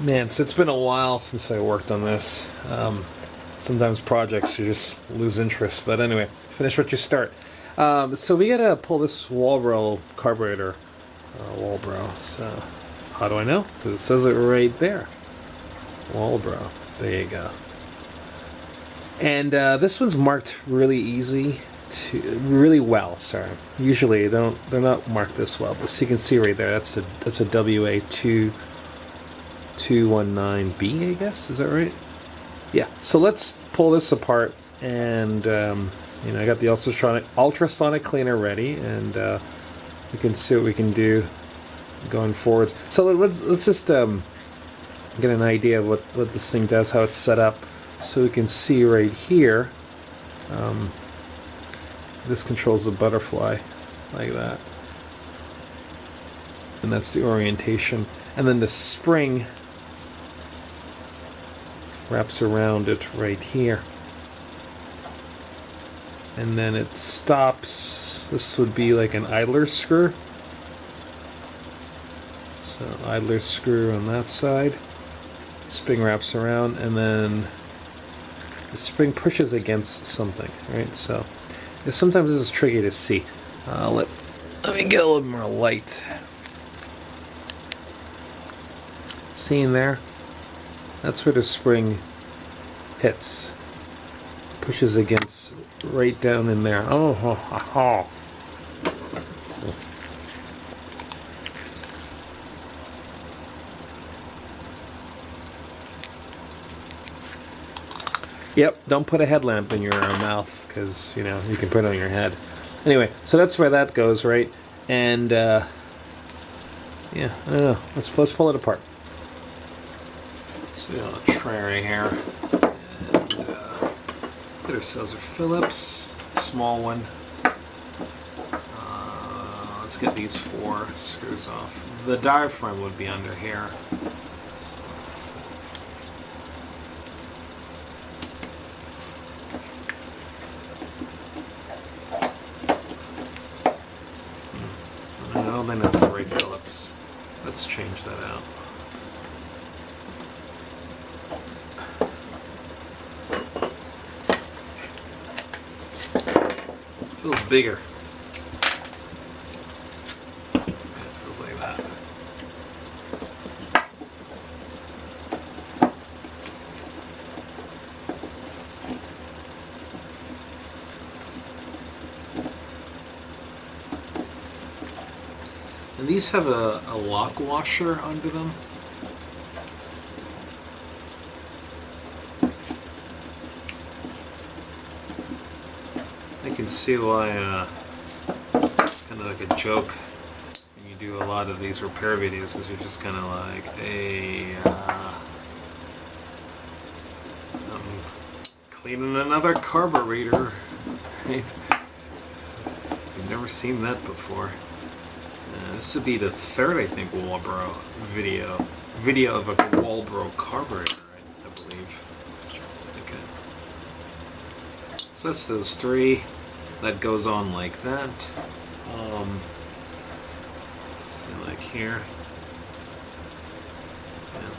Man, so it's been a while since I worked on this. Sometimes projects you just lose interest, but anyway, finish what you start. So we gotta pull this Walbro carburetor. Walbro. So how do I know? Because it says it right there. Walbro. There you go. And this one's marked really well. Sorry. Usually they're not marked this well, but so you can see right there. That's a WA219B, I guess. Is that right? Yeah. So let's pull this apart, and I got the ultrasonic cleaner ready, and we can see what we can do going forwards. So let's just get an idea of what this thing does, how it's set up, so we can see right here. This controls the butterfly like that, and that's the orientation, and then the spring wraps around it right here, and then it stops. This would be like an idler screw, so idler screw on that side. Spring wraps around, and then the spring pushes against something, right? So sometimes this is tricky to see. Let me get a little more light. Seeing there? That's where the spring hits. Pushes against right down in there. Oh. Yep, don't put a headlamp in your mouth, because, you can put it on your head. Anyway, so that's where that goes, right? And, yeah, I don't know. Let's pull it apart. So we got a tray right here. And, get ourselves a Phillips, small one. Let's get these 4 screws off. The diaphragm would be under here. I don't think that's the right Phillips. Let's change that out. Feels bigger. Yeah, it feels like that. And these have a lock washer under them. I can see why it's kind of like a joke when you do a lot of these repair videos, is you're just kind of like, hey, I'm cleaning another carburetor, right? You've never seen that before. This would be the 3rd, I think, Walbro video of a Walbro carburetor, I believe. Okay. So that's those 3. That goes on like that. So like here. Yeah.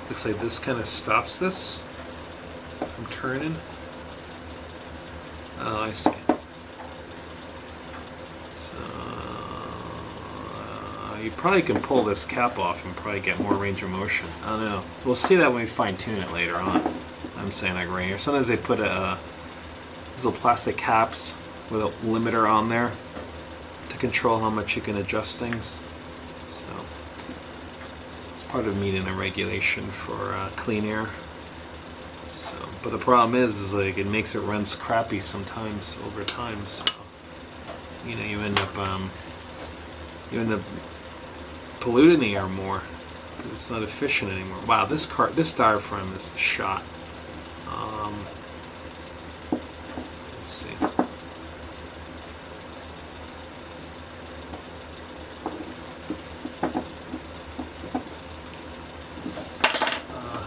Looks like this kind of stops this from turning. Oh, I see. You probably can pull this cap off and probably get more range of motion. I don't know. We'll see that when we fine tune it later on. I'm saying like right here. Sometimes they put these little plastic caps with a limiter on there to control how much you can adjust things. So it's part of meeting the regulation for clean air. So, but the problem is like it makes it run crappy sometimes over time. So you end up polluting the air more because it's not efficient anymore. Wow, this diaphragm is shot. Let's see.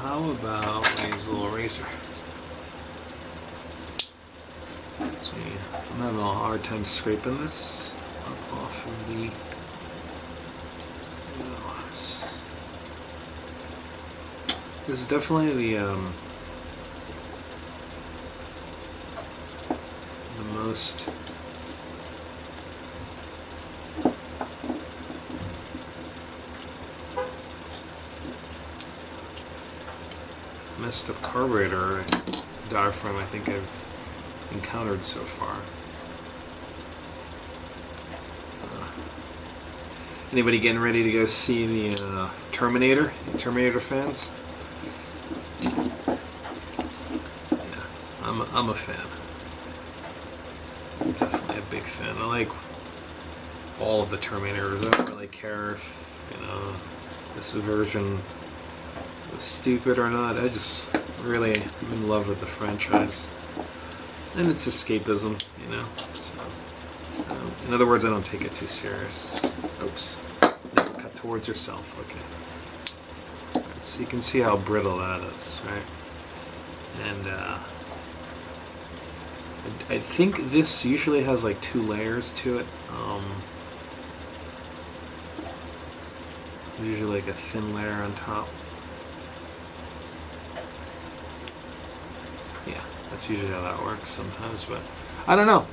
How about I use a little razor? See, I'm having a hard time scraping this up off of the. This is definitely the most messed up carburetor diaphragm I think I've encountered so far. Anybody getting ready to go see the Terminator? Terminator fans? Yeah, I'm a fan. I'm definitely a big fan. I like all of the Terminators. I don't really care if, you know, this version was stupid or not. I just really am in love with the franchise. And it's escapism, you know. So, in other words, I don't take it too serious. Oops. Cut towards yourself. Okay. Right, so you can see how brittle that is, right? And I think this usually has like 2 layers to it. Usually like a thin layer on top. Yeah, that's usually how that works sometimes, but I don't know.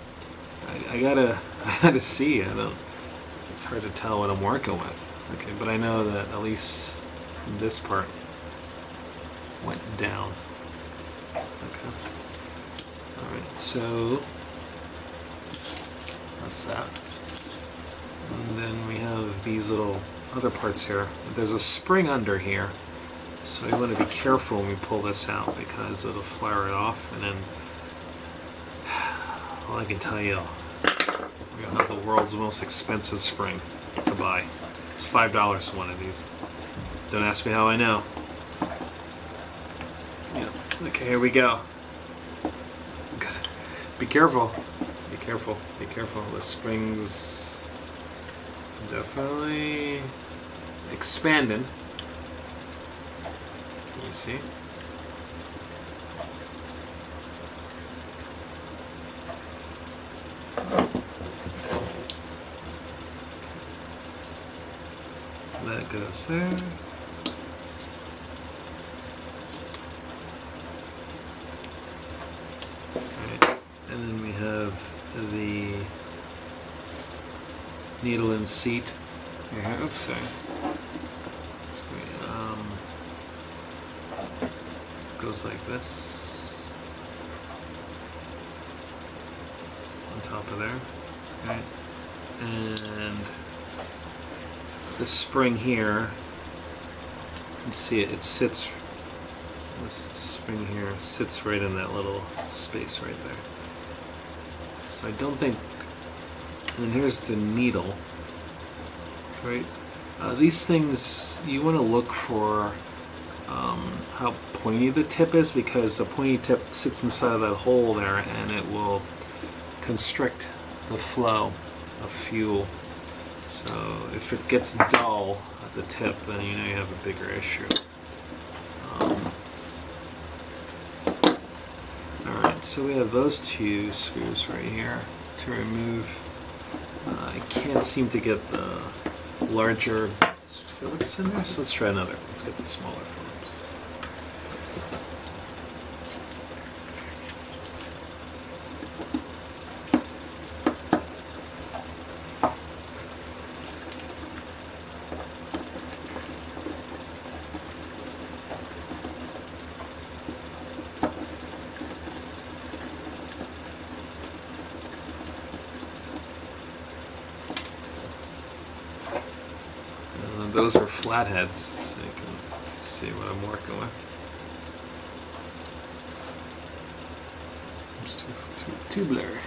I gotta see. It's hard to tell what I'm working with. Okay, but I know that at least this part went down. Okay. Alright, so that's that. And then we have these little other parts here. There's a spring under here, so you want to be careful when we pull this out because it'll flare it off, and then all I can tell you, we're going to have the world's most expensive spring to buy. It's $5 for one of these. Don't ask me how I know. Yeah. Okay, here we go. Good. Be careful. Be careful. Be careful. The spring's definitely expanding. Can you see? That goes there. Right. And then we have the needle and seat. Here. Oops, sorry. Goes like this on top of there, right? And the spring here, you can see it. It sits. This spring here sits right in that little space right there. So I don't think. And then here's the needle, right? These things you want to look for. How pointy the tip is, because the pointy tip sits inside of that hole there and it will constrict the flow of fuel. So if it gets dull at the tip, then you know you have a bigger issue. Alright, so we have those 2 screws right here to remove. I can't seem to get the larger Phillips in there, so let's try another. Let's get the smaller Phillips. Those are flatheads, so you can see what I'm working with. It's too blurry.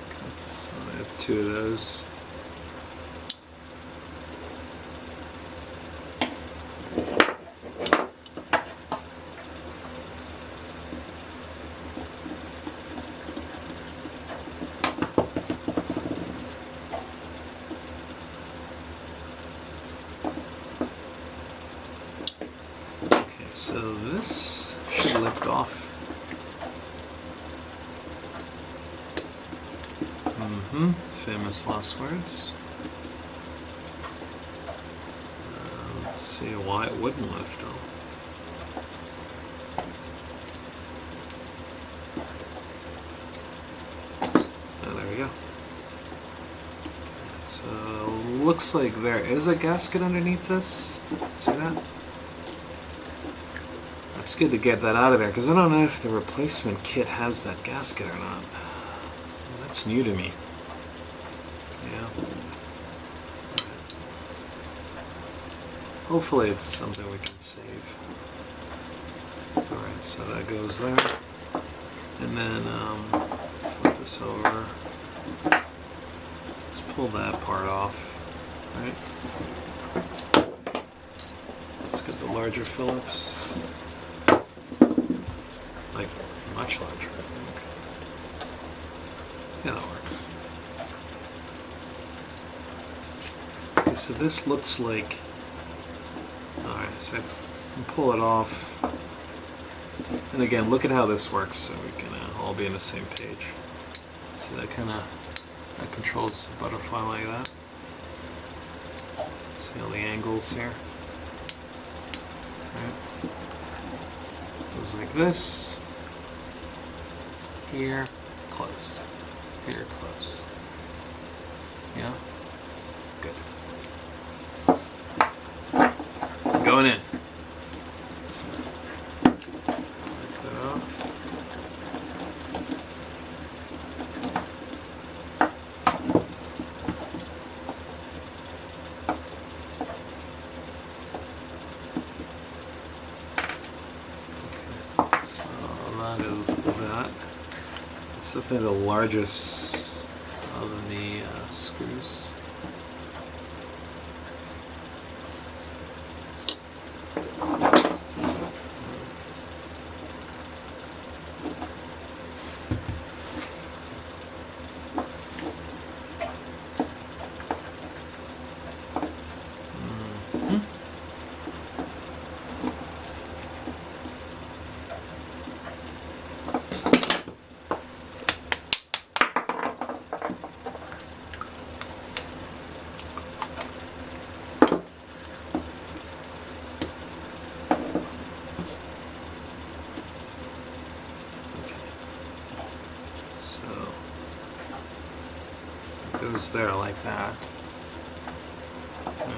Okay, so I have 2 of those. So this should lift off. Famous last words. See why it wouldn't lift though. Oh, there we go. So looks like there is a gasket underneath this. See that? It's good to get that out of there because I don't know if the replacement kit has that gasket or not. That's new to me. Yeah. Hopefully it's something we can save. Alright, so that goes there. And then flip this over. Let's pull that part off. Right? Let's get the larger Phillips. Like, much larger, I think. Yeah, that works. Okay, so this looks like... Alright, so I can pull it off. And again, look at how this works so we can all be on the same page. See, that controls the butterfly like that. See all the angles here? Right. Goes like this. Here, close. Here, close. Yeah? Good. Going in. So, wipe that off. Okay, so that is that. It's definitely the largest of the screws. Goes there like that. Okay.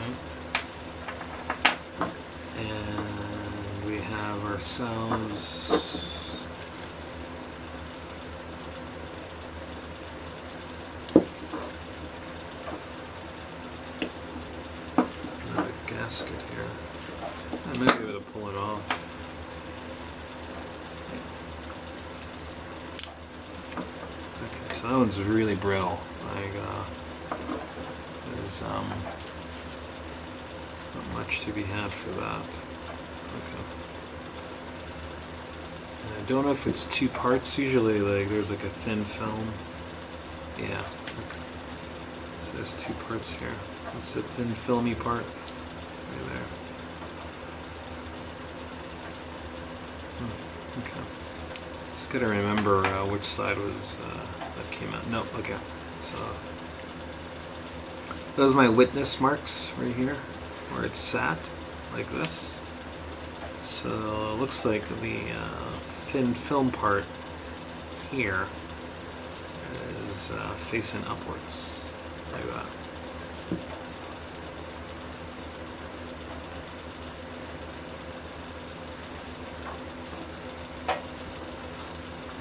And we have ourselves another gasket here. I might be able to pull it off. Okay, so that one's really brittle. There's not much to be had for that. Okay. And I don't know if it's two parts. Usually, like there's like a thin film. Yeah. Okay. So there's two parts here. That's the thin filmy part right there. Okay. Just gotta remember which side was that came out. No. Okay. So. Those are my witness marks right here, where it's sat, like this. So it looks like the thin film part here is facing upwards, like that.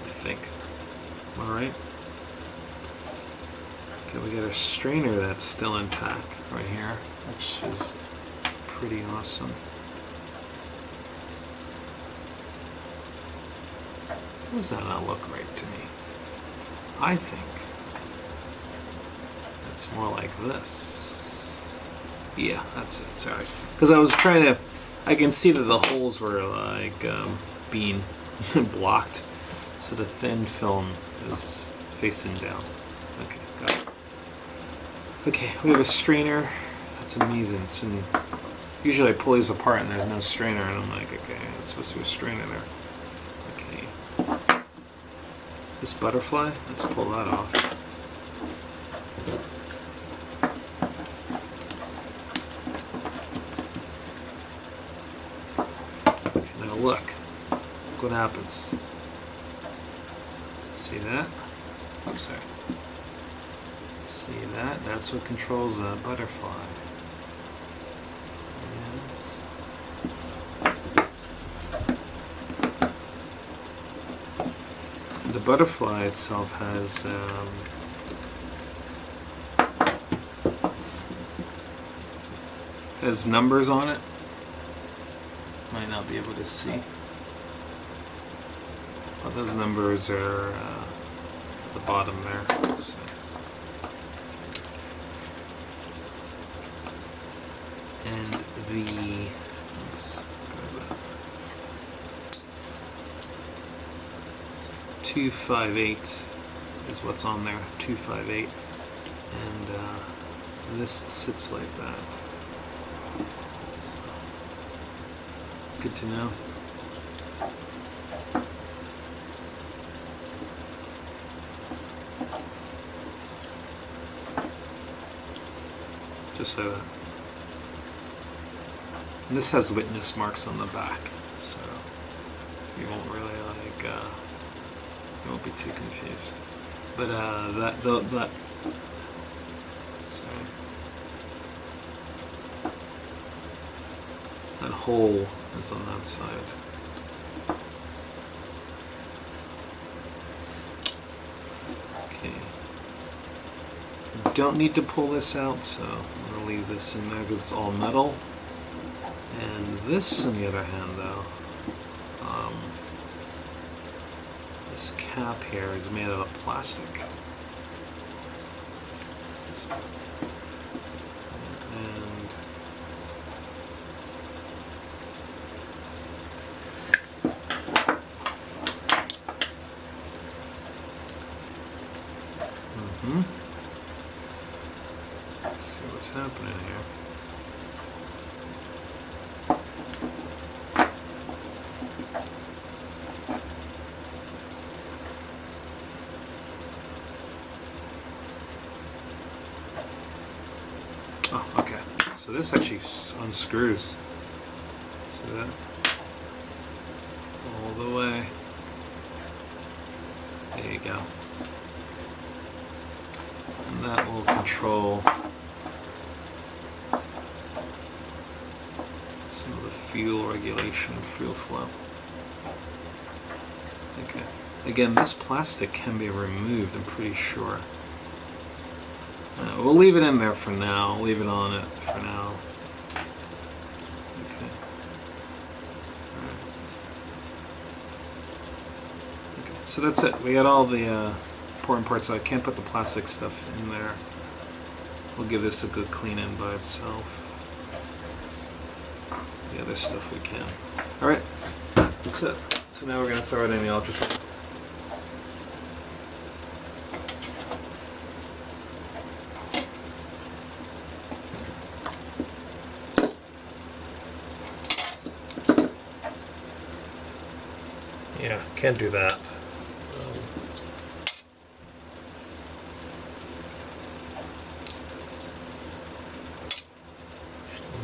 I think. All right. Okay, we got a strainer that's still intact right here, which is pretty awesome. Does that not look right to me? I think it's more like this. Yeah, that's it, sorry. Because I was trying to, I can see that the holes were like being blocked, so the thin film is facing down. Okay, got it. Okay, we have a strainer. That's amazing. Usually I pull these apart and there's no strainer, and I'm like, okay, it's supposed to be a strainer there. Okay. This butterfly, let's pull that off. what happens. See that? Oops, sorry. See that? That's what controls the butterfly. Yes. The butterfly itself has numbers on it. Might not be able to see. But those numbers are at the bottom there. So. And the oops, go back. 258 is what's on there. 258, and this sits like that. So, good to know. Just so that. And this has witness marks on the back, so you won't really like, you won't be too confused. But that sorry, that hole is on that side. Okay. Don't need to pull this out, so I'm going to leave this in there because it's all metal. And this, on the other hand, though, this cap here is made out of plastic. And let's see what's happening here. Oh, okay. So this actually unscrews. See that? All the way. There you go. And that will control some of the fuel regulation, fuel flow. Okay. Again, this plastic can be removed, I'm pretty sure. We'll leave it in there for now. Leave it on it for now. Okay. Alright. Okay. So that's it. We got all the important parts. So I can't put the plastic stuff in there. We'll give this a good clean in by itself. The other stuff we can. Alright. That's it. So now we're going to throw it in the ultrasound. Yeah, can't do that.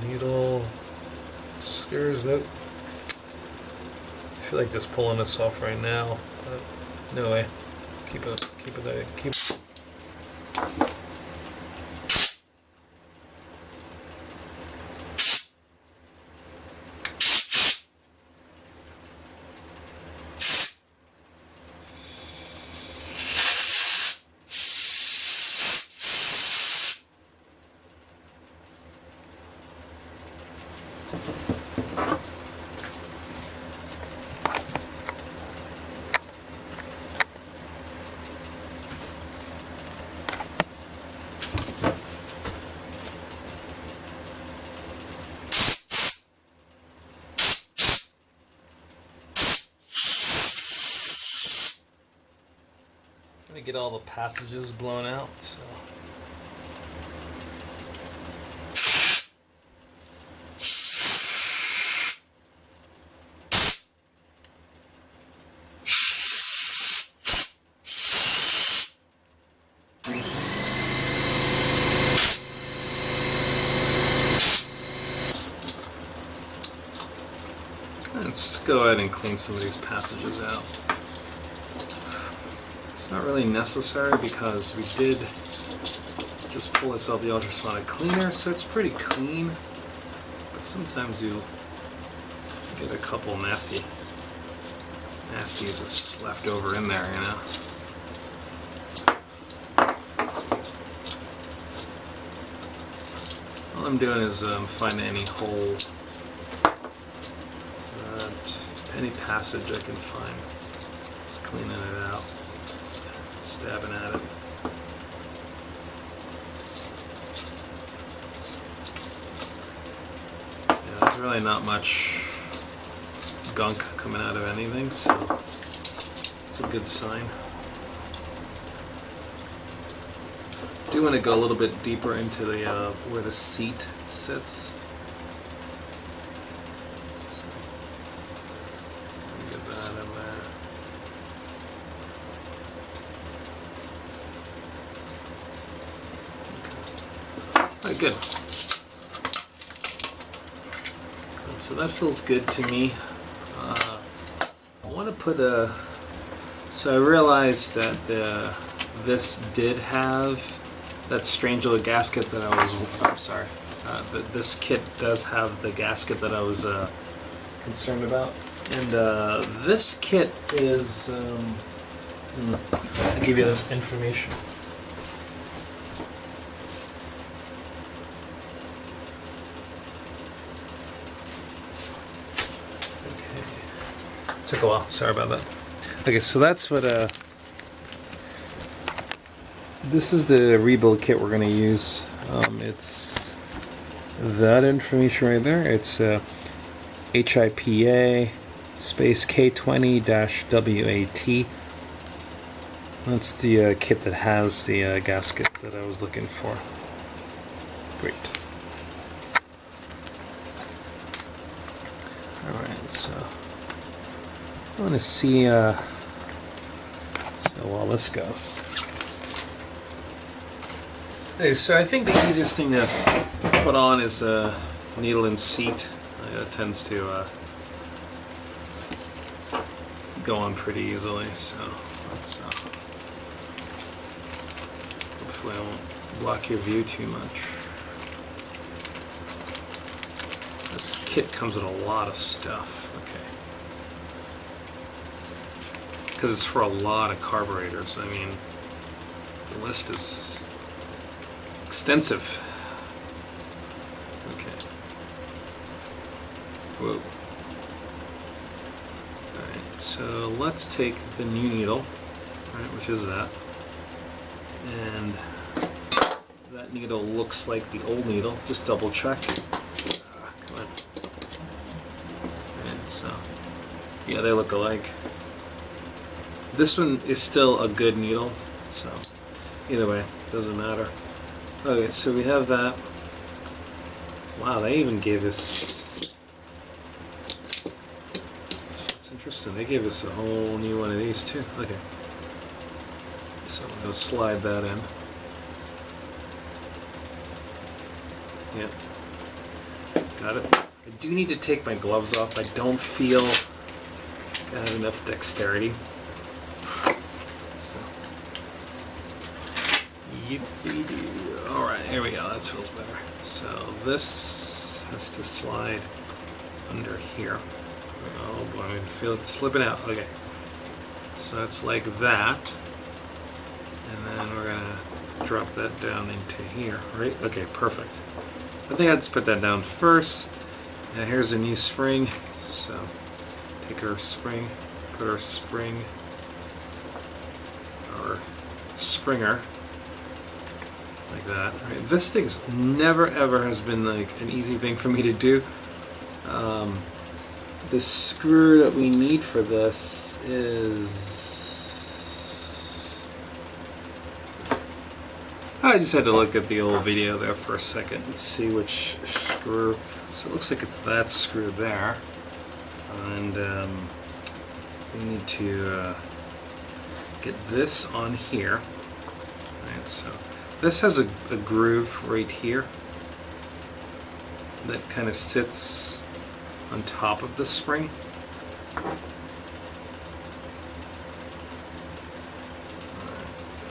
Needle, screws, nope. I feel like just pulling this off right now, but no way. Keep it. Let me get all the passages blown out. So. It's go ahead and clean some of these passages out. It's not really necessary because we did just pull this out the ultrasonic cleaner, so it's pretty clean. But sometimes you get a couple nasties that's just left over in there, you know. All I'm doing is finding any hole, any passage I can find. Just cleaning it out, stabbing at it. Yeah, there's really not much gunk coming out of anything, so it's a good sign. I do want to go a little bit deeper into the where the seat sits. So, get that in there. Okay. Alright, good. So that feels good to me. I want to put a. So I realized that this did have that strange little gasket that I was. I'm sorry. This kit does have the gasket that I was concerned about, and this kit is. I'll give you the information. Took a while. Sorry about that. Okay, so that's what this is the rebuild kit we're going to use. It's that information right there. It's HIPA space K20-WAT. That's the kit that has the gasket that I was looking for. Great. Alright, so I want to see so while this goes. Okay, so I think the easiest thing to put on is a needle and seat. It tends to go on pretty easily, so let's hopefully I won't block your view too much. This kit comes with a lot of stuff. Okay. Because it's for a lot of carburetors. I mean, the list is extensive. Okay. Whoa. Alright, so let's take the new needle, right, which is that. And that needle looks like the old needle. Just double check. Come on. And so, yeah, they look alike. This one is still a good needle, so either way, doesn't matter. Okay, so we have that. Wow, they even gave us. It's interesting. They gave us a whole new one of these too. Okay, so I'm gonna slide that in. Yep, got it. I do need to take my gloves off. I don't feel I have enough dexterity. Alright, here we go. That feels better. So this has to slide under here. Oh boy, I can feel it slipping out. Okay. So it's like that. And then we're going to drop that down into here, right? Okay, perfect. I think I'd just put that down first. And here's a new spring. So take our spring, put our spring, our springer, like that. Right. This thing's never ever has been like an easy thing for me to do. The screw that we need for this is, I just had to look at the old video there for a second and see which screw. So it looks like it's that screw there, and we need to get this on here. Right, so this has a groove right here that kind of sits on top of the spring.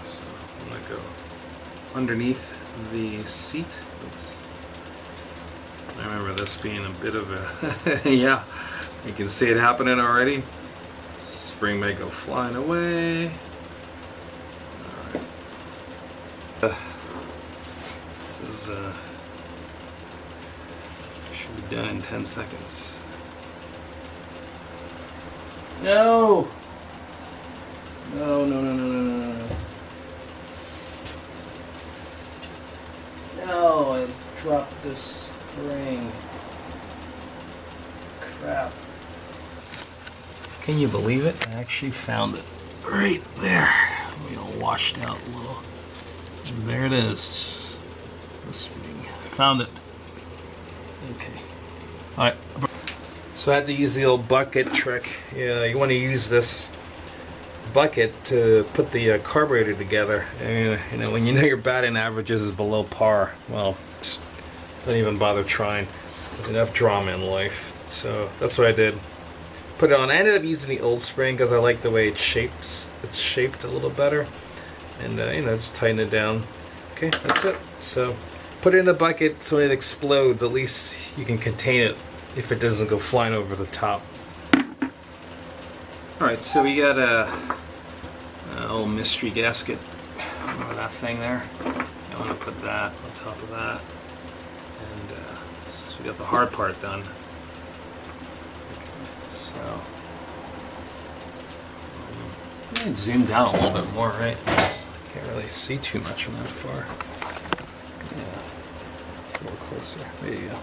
So I'm gonna go underneath the seat. Oops. I remember this being a bit of a yeah, you can see it happening already. Spring may go flying away. Alright. This is should be done in 10 seconds. No! No, no, no, no, no, no, no. No, I dropped this spring. Crap. Can you believe it? I actually found it right there. You know, washed out a little. And there it is. The spring. I found it. Okay. Alright. So I had to use the old bucket trick. Yeah, you want to use this bucket to put the carburetor together. And, you know, when you know your batting averages is below par, well, just don't even bother trying. There's enough drama in life. So that's what I did. Put it on. I ended up using the old spring because I like the way it shapes. It's shaped a little better. And, you know, just tighten it down. Okay, that's it. So put it in the bucket so when it explodes, at least you can contain it if it doesn't go flying over the top. Alright, so we got a old mystery gasket. Remember that thing there? I want to put that on top of that. And so we got the hard part done. Okay, so I can zoom down a little bit more, right? I can't really see too much from that far. Yeah, a little closer. There you go.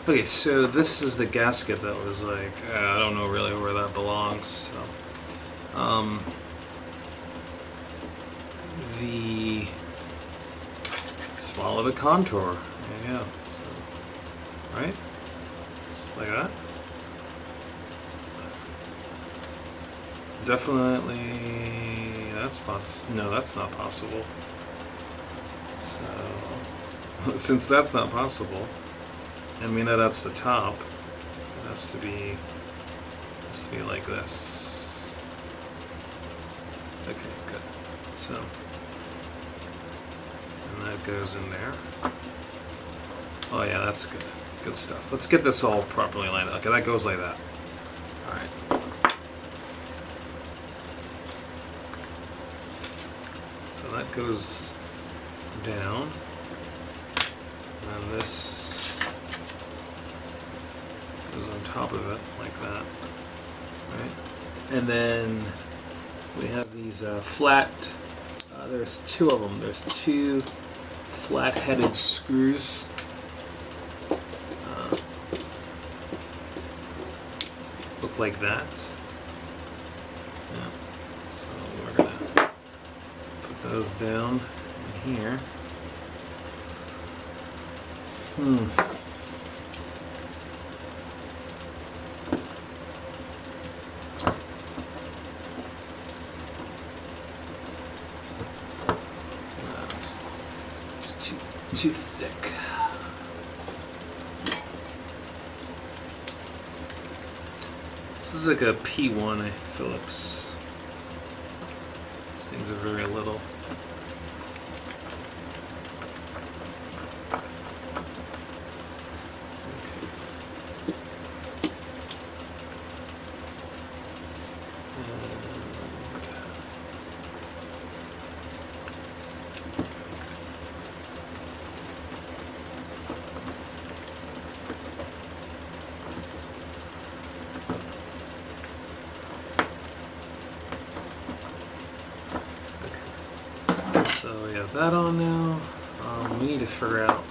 Okay, so this is the gasket that was like, I don't know really where that belongs. So, let's follow the contour. There you go. So, right? Just like that. Definitely, that's possible. No, that's not possible. So, since that's not possible, I mean that's the top. It has to be like this. Okay, good. So, and that goes in there. Oh yeah, that's good. Good stuff. Let's get this all properly lined up. Okay, that goes like that. All right. So that goes down, and then this goes on top of it like that, right? And then we have these flat. There's two of them. There's two flat-headed screws. Look like that. Yeah. So we're gonna put those down in here. Too thick. This is like a P1 Phillips. These things are very little. So we have that on now. We need to figure out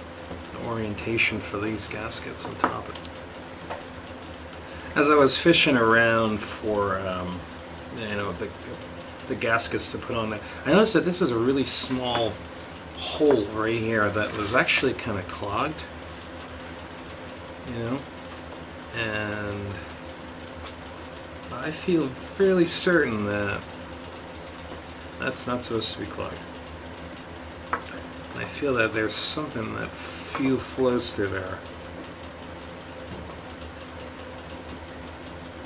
the orientation for these gaskets on top of it. As I was fishing around for, you know, the gaskets to put on there, I noticed that this is a really small hole right here that was actually kind of clogged, you know, and I feel fairly certain that that's not supposed to be clogged. I feel that there's something that flows through there.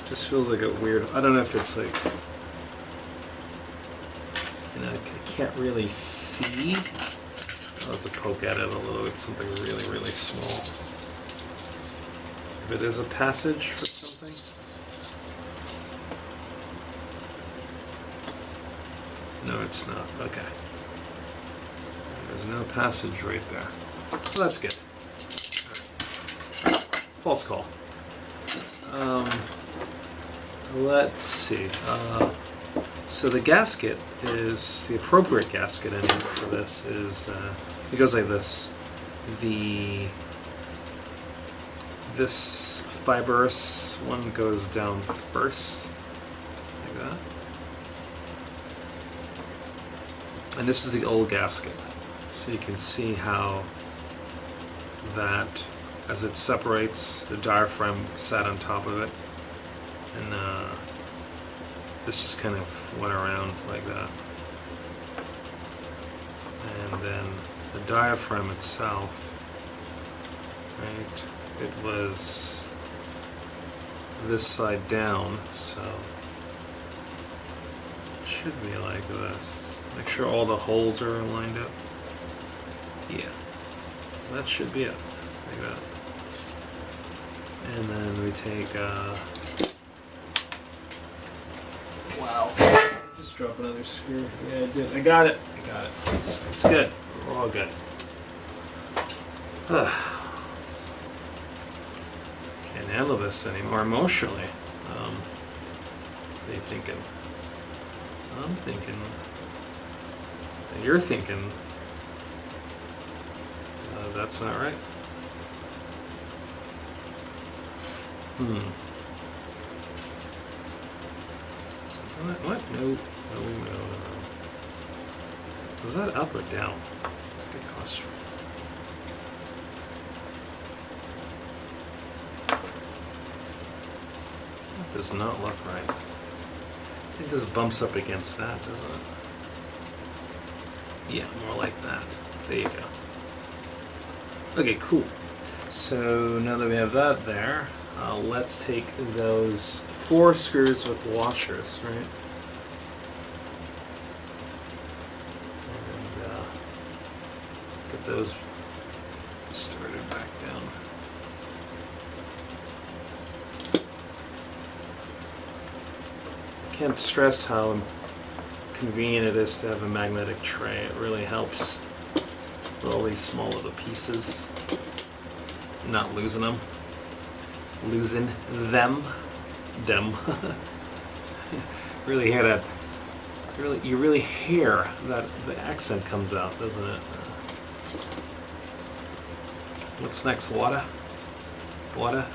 Just feels like a weird. I don't know if it's like, you know, I can't really see. I'll have to poke at it a little. It's something really, really small. If it is a passage for something. No, it's not. Okay. There's no passage right there. Well, that's good. Right. False call. Let's see. So the gasket is the appropriate gasket anyway for this is it goes like this. This fibrous one goes down first, like that. And this is the old gasket. So you can see how that, as it separates, the diaphragm sat on top of it. And this just kind of went around like that. And then the diaphragm itself, right, it was this side down, so it should be like this. Make sure all the holes are lined up. Yeah, that should be it, like that. And then we take wow. Just drop another screw. Yeah, I did. I got it. It's good. We're all good. Can't handle this anymore emotionally. What are you thinking? I'm thinking. You're thinking. That's not right. What? No. Was that up or down? That's a good question. That does not look right. I think this bumps up against that, doesn't it? Yeah, more like that. There you go. Okay, cool. So now that we have that there, let's take those 4 screws with washers, right? And get those started back down. I can't stress how convenient it is to have a magnetic tray. It really helps with all these small little pieces. Not losing them. Losing them. Really hear that. You really hear that the accent comes out, doesn't it? What's next? Water? Water?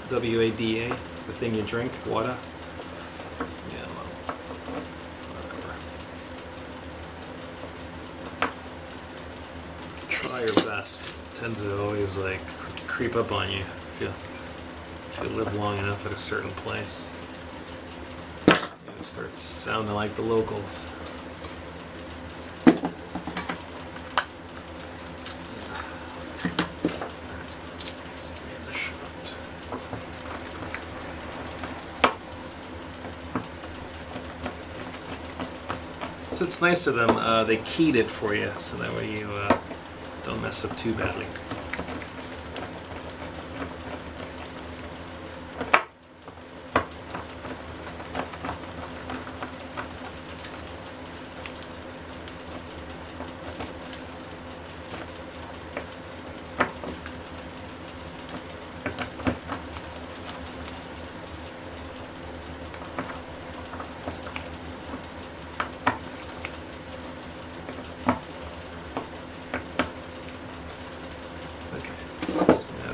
W-A-D-A? The thing you drink? Water? Yeah, well, whatever. Try your best. It tends to always like creep up on you if you live long enough at a certain place. It starts sounding like the locals. So it's nice of them, they keyed it for you, so that way you don't mess up too badly.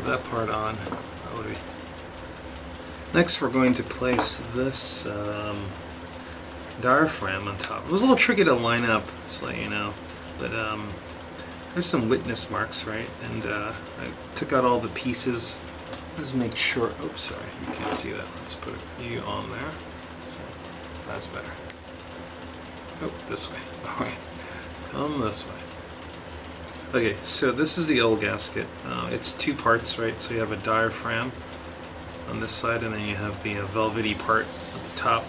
That part on. Next we're going to place this diaphragm on top. It was a little tricky to line up, just let you know, but there's some witness marks, right? And I took out all the pieces. Let's make sure, oops, sorry, you can't see that. Let's put you on there. So that's better. Oh, this way. Alright, come this way. Okay, so this is the old gasket. It's two parts, right? So you have a diaphragm on this side, and then you have the velvety part at the top.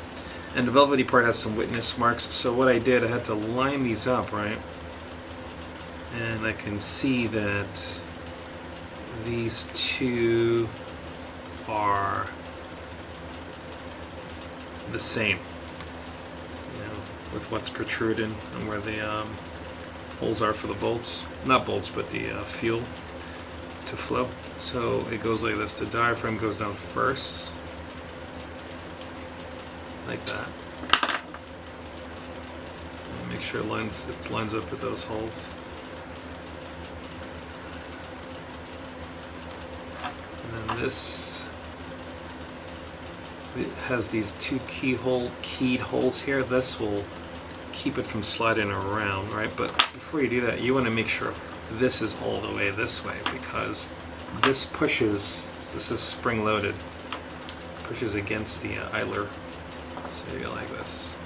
And the velvety part has some witness marks. So what I did, I had to line these up, right? And I can see that these two are the same, you know, with what's protruding and where the holes are for the bolts. Not bolts, but the fuel to flow. So it goes like this. The diaphragm goes down first, like that. And make sure it lines up with those holes. And then this, it has these two keyed holes here. This will keep it from sliding around, right? But before you do that, you want to make sure this is all the way this way, because this pushes, this is spring loaded, pushes against the idler. So you go like this.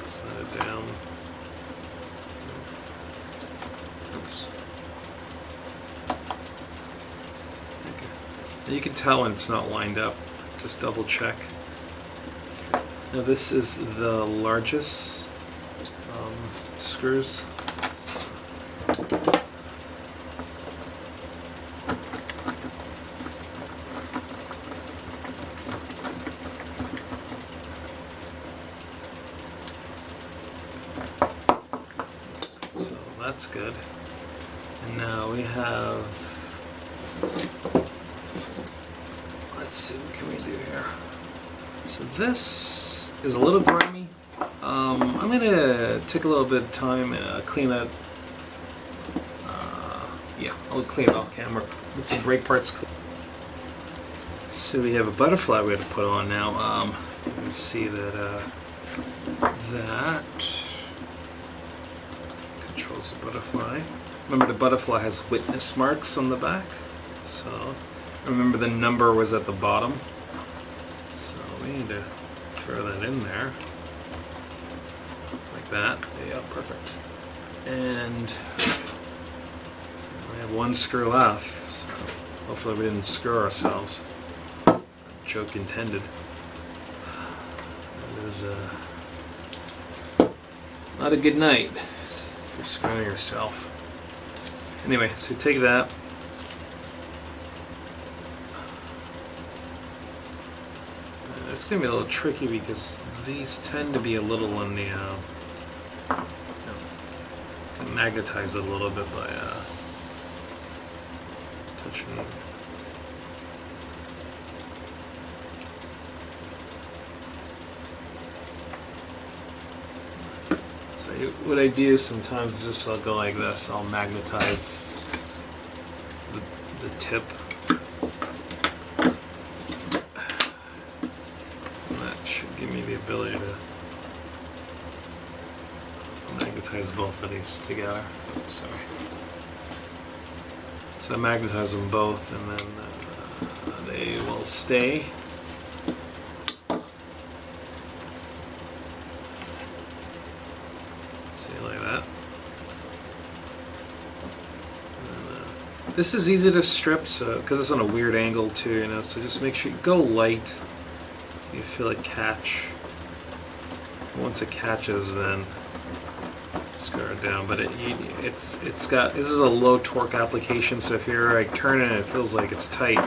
Slide it down. Oops. Okay. And you can tell when it's not lined up. Just double check. Now this is the largest screws. So that's good. And now we have, let's see, what can we do here? So this is a little grimy. I'm going to take a little bit of time and clean that. Yeah, I'll clean it off camera with some brake parts. So we have a butterfly we have to put on now. You can see that that controls the butterfly. Remember, the butterfly has witness marks on the back. So remember, the number was at the bottom. So we need to throw that in there. Like that. Yeah, perfect. And we have one screw left. So hopefully we didn't screw ourselves. Joke intended. It was not a good night for screwing yourself. Anyway, so take that. It's going to be a little tricky because these tend to be a little on the can magnetize it a little bit by touching it. So what I do sometimes is just I'll go like this. I'll magnetize the tip. Give me the ability to magnetize both of these together. Oops, sorry. So I magnetize them both, and then they will stay. See, like that. And, this is easy to strip, so because it's on a weird angle too, you know. So just make sure you go light. You feel it catch. Once it catches, then screw it down. But it's got, this is a low torque application, so if you're like turning it, it feels like it's tight.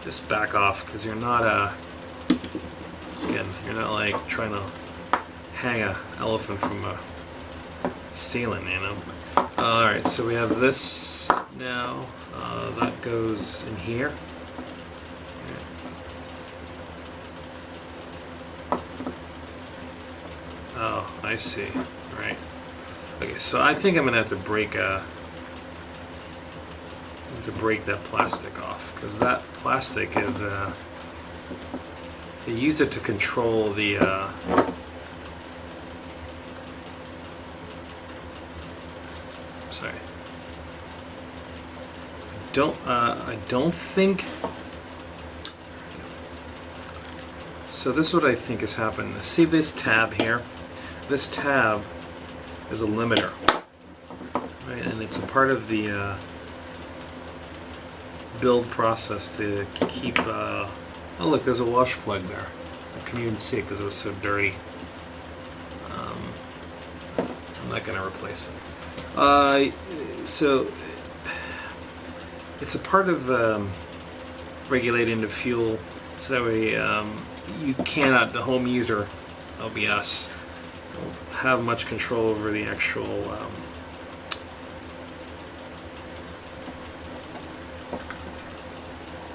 Just back off, because you're not again, you're not like trying to hang an elephant from a ceiling, you know. All right, so we have this now. That goes in here. Oh, I see. Right. Okay, so I think I'm gonna have to break that plastic off, because that plastic is they use it to control the sorry. I don't think. So this is what I think has happened. See this tab here? This tab is a limiter, right? And it's a part of the build process to keep. Oh, look, there's a wash plug there. I couldn't even see it because it was so dirty. I'm not going to replace it. So it's a part of regulating the fuel, so that way you cannot, the home user, that'll be us, have much control over the actual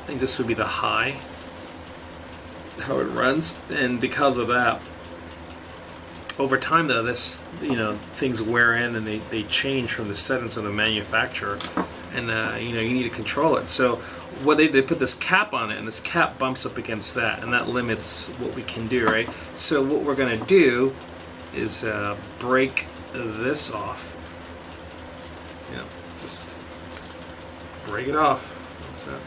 I think this would be the high, how it runs, and because of that, over time though, this, you know, things wear in and they change from the settings of the manufacturer, and you know, you need to control it. So what they put this cap on it, and this cap bumps up against that, and that limits what we can do, right? So what we're going to do is break this off. You know, just break it off. That's it.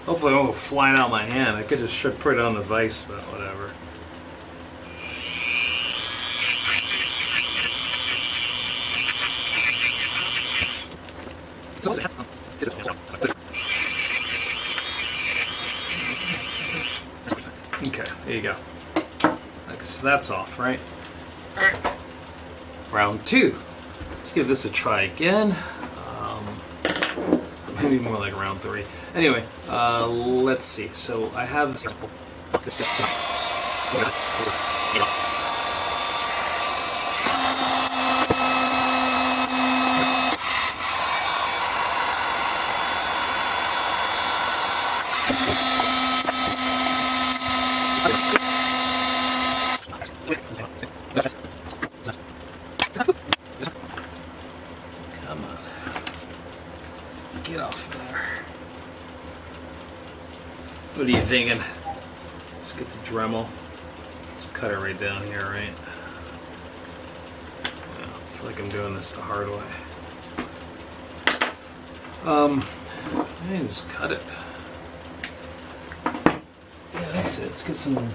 Hopefully it won't go flying out of my hand. I could just put it on the vise, but whatever. Okay, there you go. So that's off, right? Alright. Round 2. Let's give this a try again. Maybe more like round 3. Anyway, let's see. So I have this. Come on. Get off there. What are you thinking? Just get the Dremel. Just cut it right down here, right? Yeah, I feel like I'm doing this the hard way. I just cut it. Yeah, that's it. Let's get some.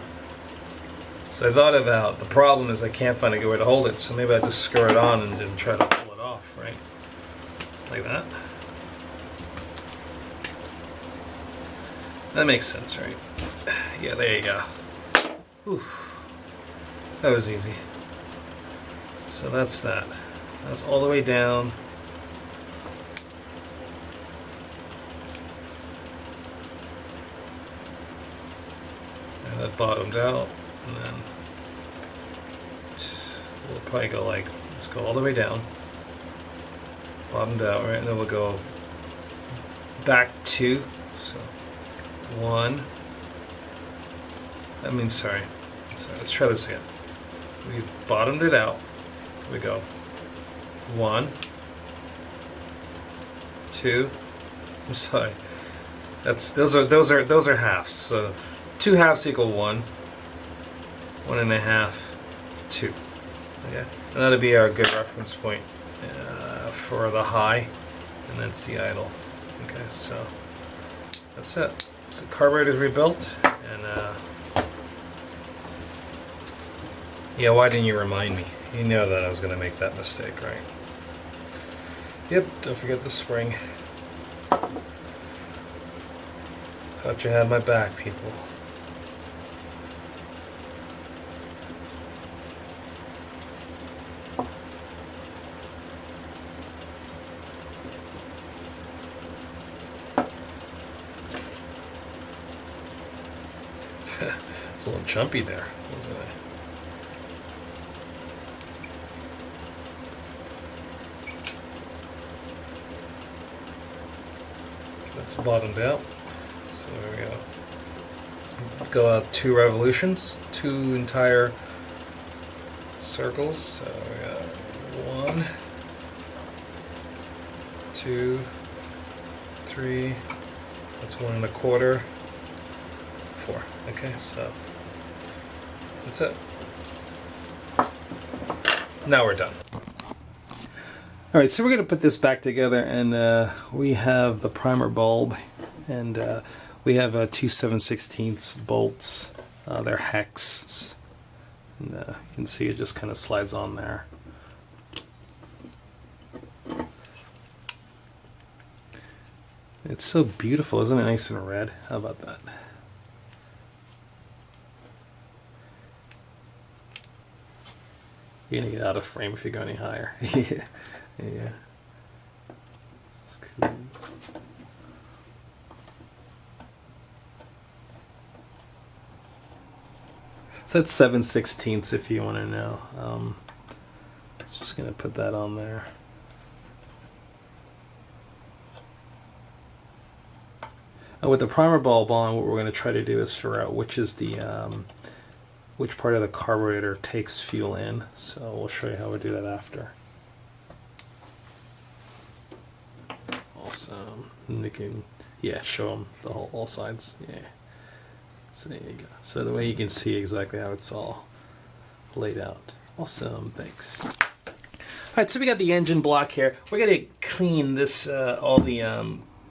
So I thought about, the problem is I can't find a good way to hold it, so maybe I just screw it on and then try to pull it off, right? Like that. That makes sense, right? Yeah, there you go. Oof. That was easy. So that's that. That's all the way down. And that bottomed out. And then we'll probably go like, let's go all the way down. Bottomed out, right? And then we'll go back 2. So 1. I mean, sorry. Let's try this again. We've bottomed it out. We go 1, 2. I'm sorry. Those are halves. So 2 halves equal 1. 1 1/2, 2. Okay, and that'll be our good reference point for the high, and that's the idle. Okay, so that's it. So the carburetor's rebuilt, and yeah, why didn't you remind me? You know that I was going to make that mistake, right? Yep, don't forget the spring. Thought you had my back, people. It's a little jumpy there, wasn't it? That's bottomed out. So there we go. Go out 2 revolutions, 2 entire circles. So we got 1, 2, 3. That's 1 1/4. 4. Okay, so that's it. Now we're done. All right, so we're going to put this back together, and we have the primer bulb, and we have 2 7/16 bolts. They're hex. And you can see it just kind of slides on there. It's so beautiful, isn't it? Nice and red. How about that? You're gonna get out of frame if you go any higher. Yeah. Yeah. Cool. So that's 7/16 if you want to know. Just gonna put that on there. With the primer bulb on, what we're going to try to do is figure out which is the which part of the carburetor takes fuel in. So we'll show you how we do that after. Awesome. And you can, yeah, show them the whole all sides. Yeah. So there you go. So the way you can see exactly how it's all laid out. Awesome. Thanks. All right. So we got the engine block here. We're going to clean this all the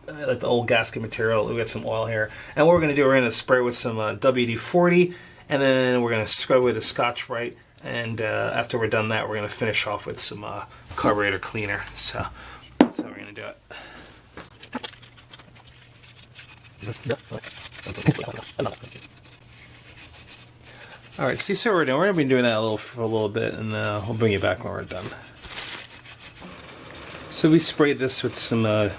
like the old gasket material. We got some oil here, and what we're going to do, we're going to spray with some WD-40, and then we're going to scrub with a Scotch-Brite, and after we're done that, we're going to finish off with some carburetor cleaner. So that's how we're going to do it. All right, so you see what we're doing. We're going to be doing that for a little bit, and we'll bring you back when we're done. So we sprayed this with some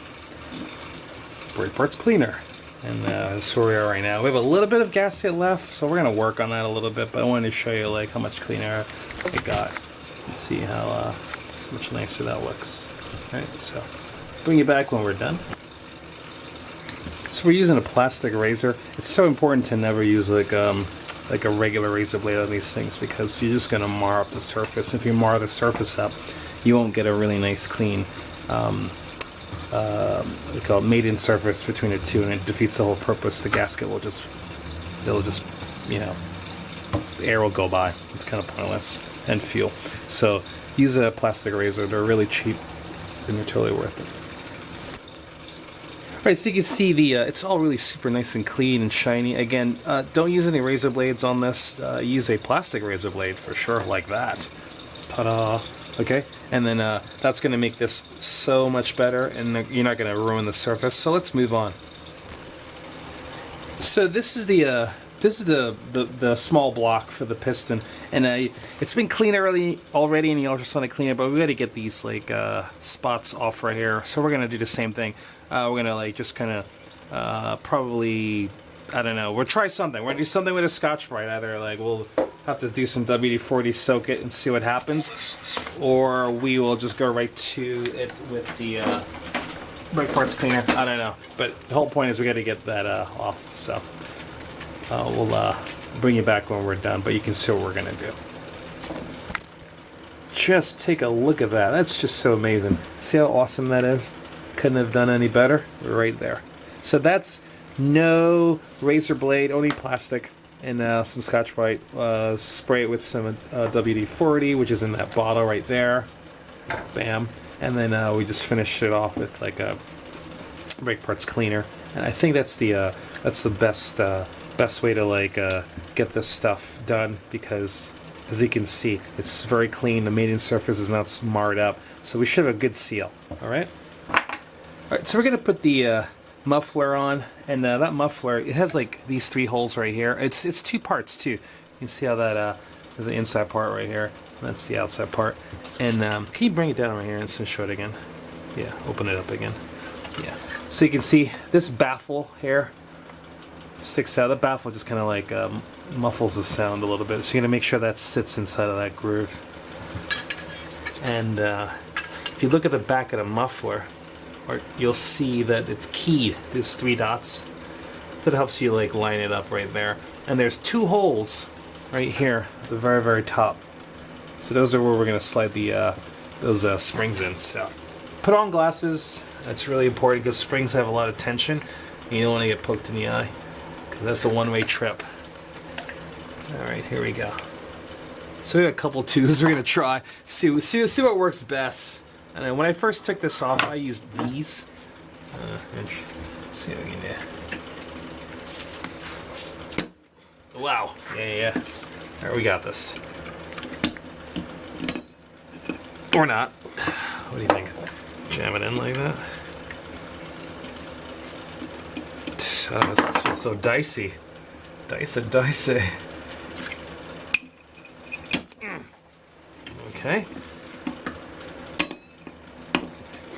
brake parts cleaner, and that's where we are right now. We have a little bit of gasket left, so we're going to work on that a little bit, but I wanted to show you like how much cleaner I got and see how much nicer that looks. All right, so bring you back when we're done. So we're using a plastic razor. It's so important to never use like a regular razor blade on these things, because you're just going to mar up the surface. If you mar the surface up, you won't get a really nice clean we call it mating surface between the two, and it defeats the whole purpose. The gasket will just, you know, air will go by. It's kind of pointless, and fuel. So use a plastic razor. They're really cheap, and they're totally worth it. All right, so you can see the it's all really super nice and clean and shiny. Again, don't use any razor blades on this. Use a plastic razor blade for sure, like that. Ta-da! Okay, and then that's going to make this so much better, and you're not going to ruin the surface. So let's move on. So this is the small block for the piston, and it's been cleaned already in the ultrasonic cleaner, but we got to get these like spots off right here. So we're going to do the same thing. We're going to like just kind of probably, I don't know, we'll try something. We're going to do something with a Scotch-Brite. Either like we'll have to do some WD-40, soak it, and see what happens, or we will just go right to it with the brake parts cleaner. I don't know, but the whole point is we got to get that off. So we'll bring you back when we're done, but you can see what we're gonna do. Just take a look at that. That's just so amazing. See how awesome that is? Couldn't have done any better. Right there. So that's no razor blade, only plastic, and some Scotch-Brite. Spray it with some WD-40, which is in that bottle right there. Bam. And then we just finish it off with like a brake parts cleaner. And I think that's the best way to like get this stuff done, because as you can see, it's very clean. The mating surface is not marred up, so we should have a good seal. All right. All right. So we're gonna put the muffler on, and that muffler, it has like these 3 holes right here. It's 2 parts too. You can see how that there's the inside part right here, and that's the outside part. And can you bring it down right here and just show it again? Yeah, open it up again. Yeah. So you can see this baffle here sticks out. The baffle just kind of like muffles the sound a little bit. So you're gonna make sure that sits inside of that groove. And if you look at the back of the muffler, you'll see that it's keyed. There's 3 dots. That helps you like line it up right there. And there's 2 holes right here at the very, very top. So those are where we're gonna slide the those springs in. So put on glasses. That's really important, because springs have a lot of tension, and you don't want to get poked in the eye, because that's a one-way trip. All right, here we go. So we got a couple twos. We're gonna try see what works best. And then when I first took this off, I used these. Let's see what we can do. Wow. Yeah. All right, we got this. Or not. What do you think? Jam it in like that? It's so dicey. Dicey. Okay.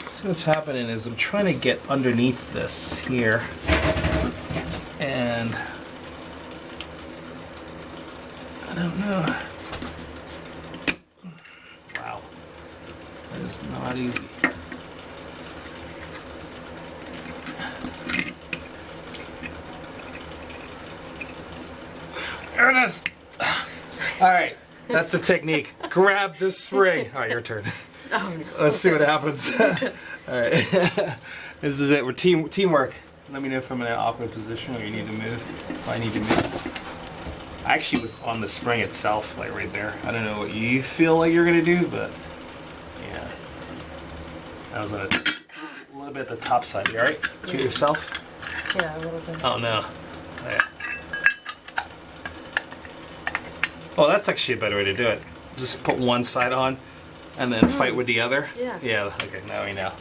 So what's happening is I'm trying to get underneath this here. And I don't know. Wow. That is not easy. There it is. All right, that's the technique. Grab this spring. All right, your turn. Oh, no. Let's see what happens. All right, this is it. We're teamwork. Let me know if I'm in an awkward position or you need to move. If I need to move. I actually was on the spring itself, like right there. I don't know what you feel like you're gonna do, but yeah, I was on a little bit at the top side. You all right? Shoot yourself. Yeah, a little bit. Oh no. Oh, yeah. Oh, that's actually a better way to do it. Just put one side on, and then fight with the other. Yeah. Yeah. Okay. Now we know.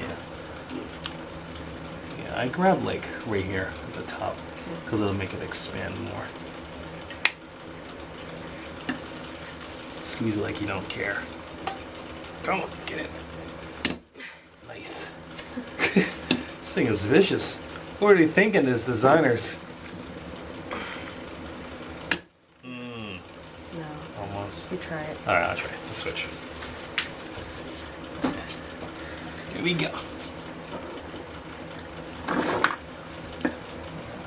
Yeah. Yeah. I grab like right here at the top because it'll make it expand more. Squeeze it like you don't care. Come on, get in. Nice. This thing is vicious. What are they thinking as designers? Almost. You try it. Alright, I'll try. Let's switch. Here we go.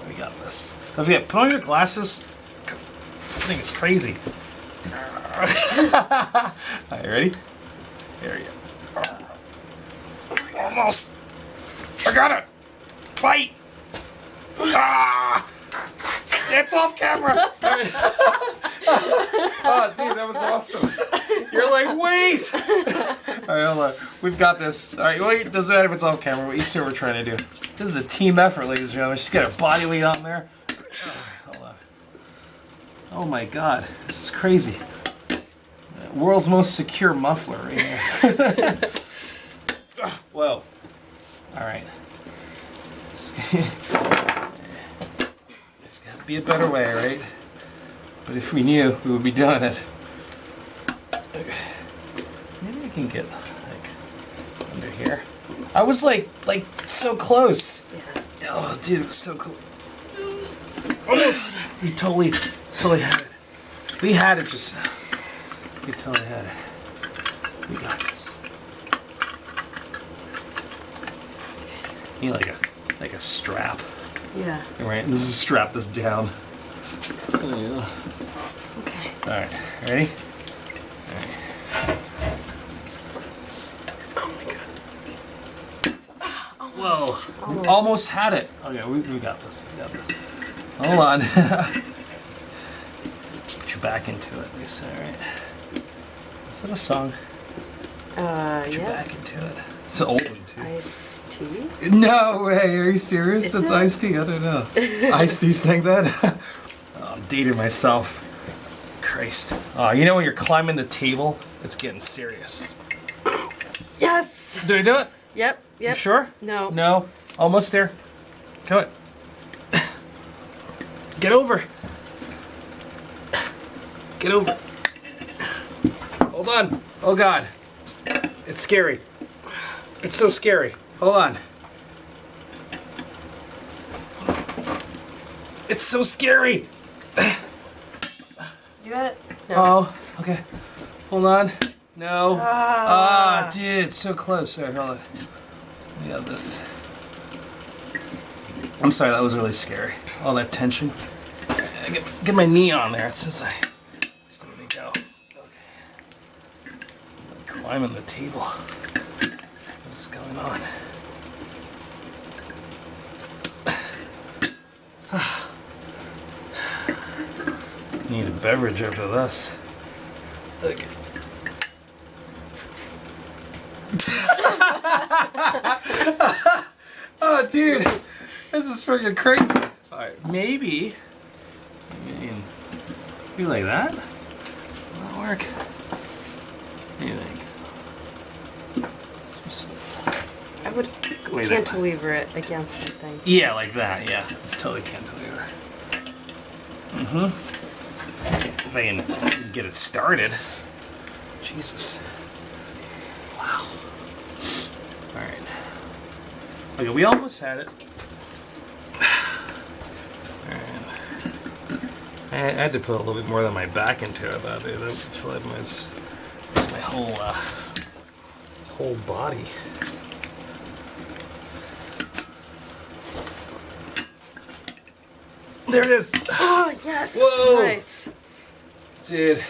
We got this. Don't forget, put on your glasses, because this thing is crazy. Alright, ready? Here we go. Almost. I got it. Fight. Ah! It's off camera. Oh, dude, that was awesome. You're like, wait! Alright, hold on. We've got this. Alright, well, it doesn't matter if it's off camera, but you see what we're trying to do. This is a team effort, ladies and gentlemen. Just get a body weight on there. Hold on. Oh my god, this is crazy. World's most secure muffler right here. Whoa. Alright. There's gotta be a better way, right? But if we knew, we would be doing it. Maybe I can get like under here. I was like so close. Yeah. Oh, dude, it was so cool. Almost. We totally had it. We had it. Just we totally had it. We got this. You need like a strap. Yeah. Right. This is a strap this down. So yeah. Okay. Alright, ready? Alright. Oh my god. Whoa. We almost had it. Okay, we got this. We got this. Hold on. Put your back into it. Lisa, alright. Is that a song? Put your back into it. It's an old one too. Iced tea? No way, are you serious? Is That's it? Ice Tea. I don't know. Ice Tea sang that? Oh, I'm dating myself. Christ. Oh, you know when you're climbing the table, it's getting serious. Yes! Did I do it? Yep. You sure? No. No. Almost there. Come on. Get over. Get over. Hold on. Oh god. It's scary. It's so scary. Hold on. It's so scary. You got it? No. Oh, okay. Hold on. No. Ah. Dude, it's so close. Sorry, hold on. We have this. I'm sorry, that was really scary. All that tension. Get my knee on there. It says I still let me go. Okay. I'm climbing the table. What's going on? Need a beverage after this. Okay. Oh, dude, this is freaking crazy. All right, maybe like that. Will that work? What do you think? I would Wait, that- cantilever it against something. Yeah, like that. Yeah, totally cantilever. If I can get it started. Jesus. Wow. All right. Okay, we almost had it. All right. I had to put a little bit more than my back into it. That I feel like my whole body. There it is. Oh, yes. Whoa. Nice. Dude.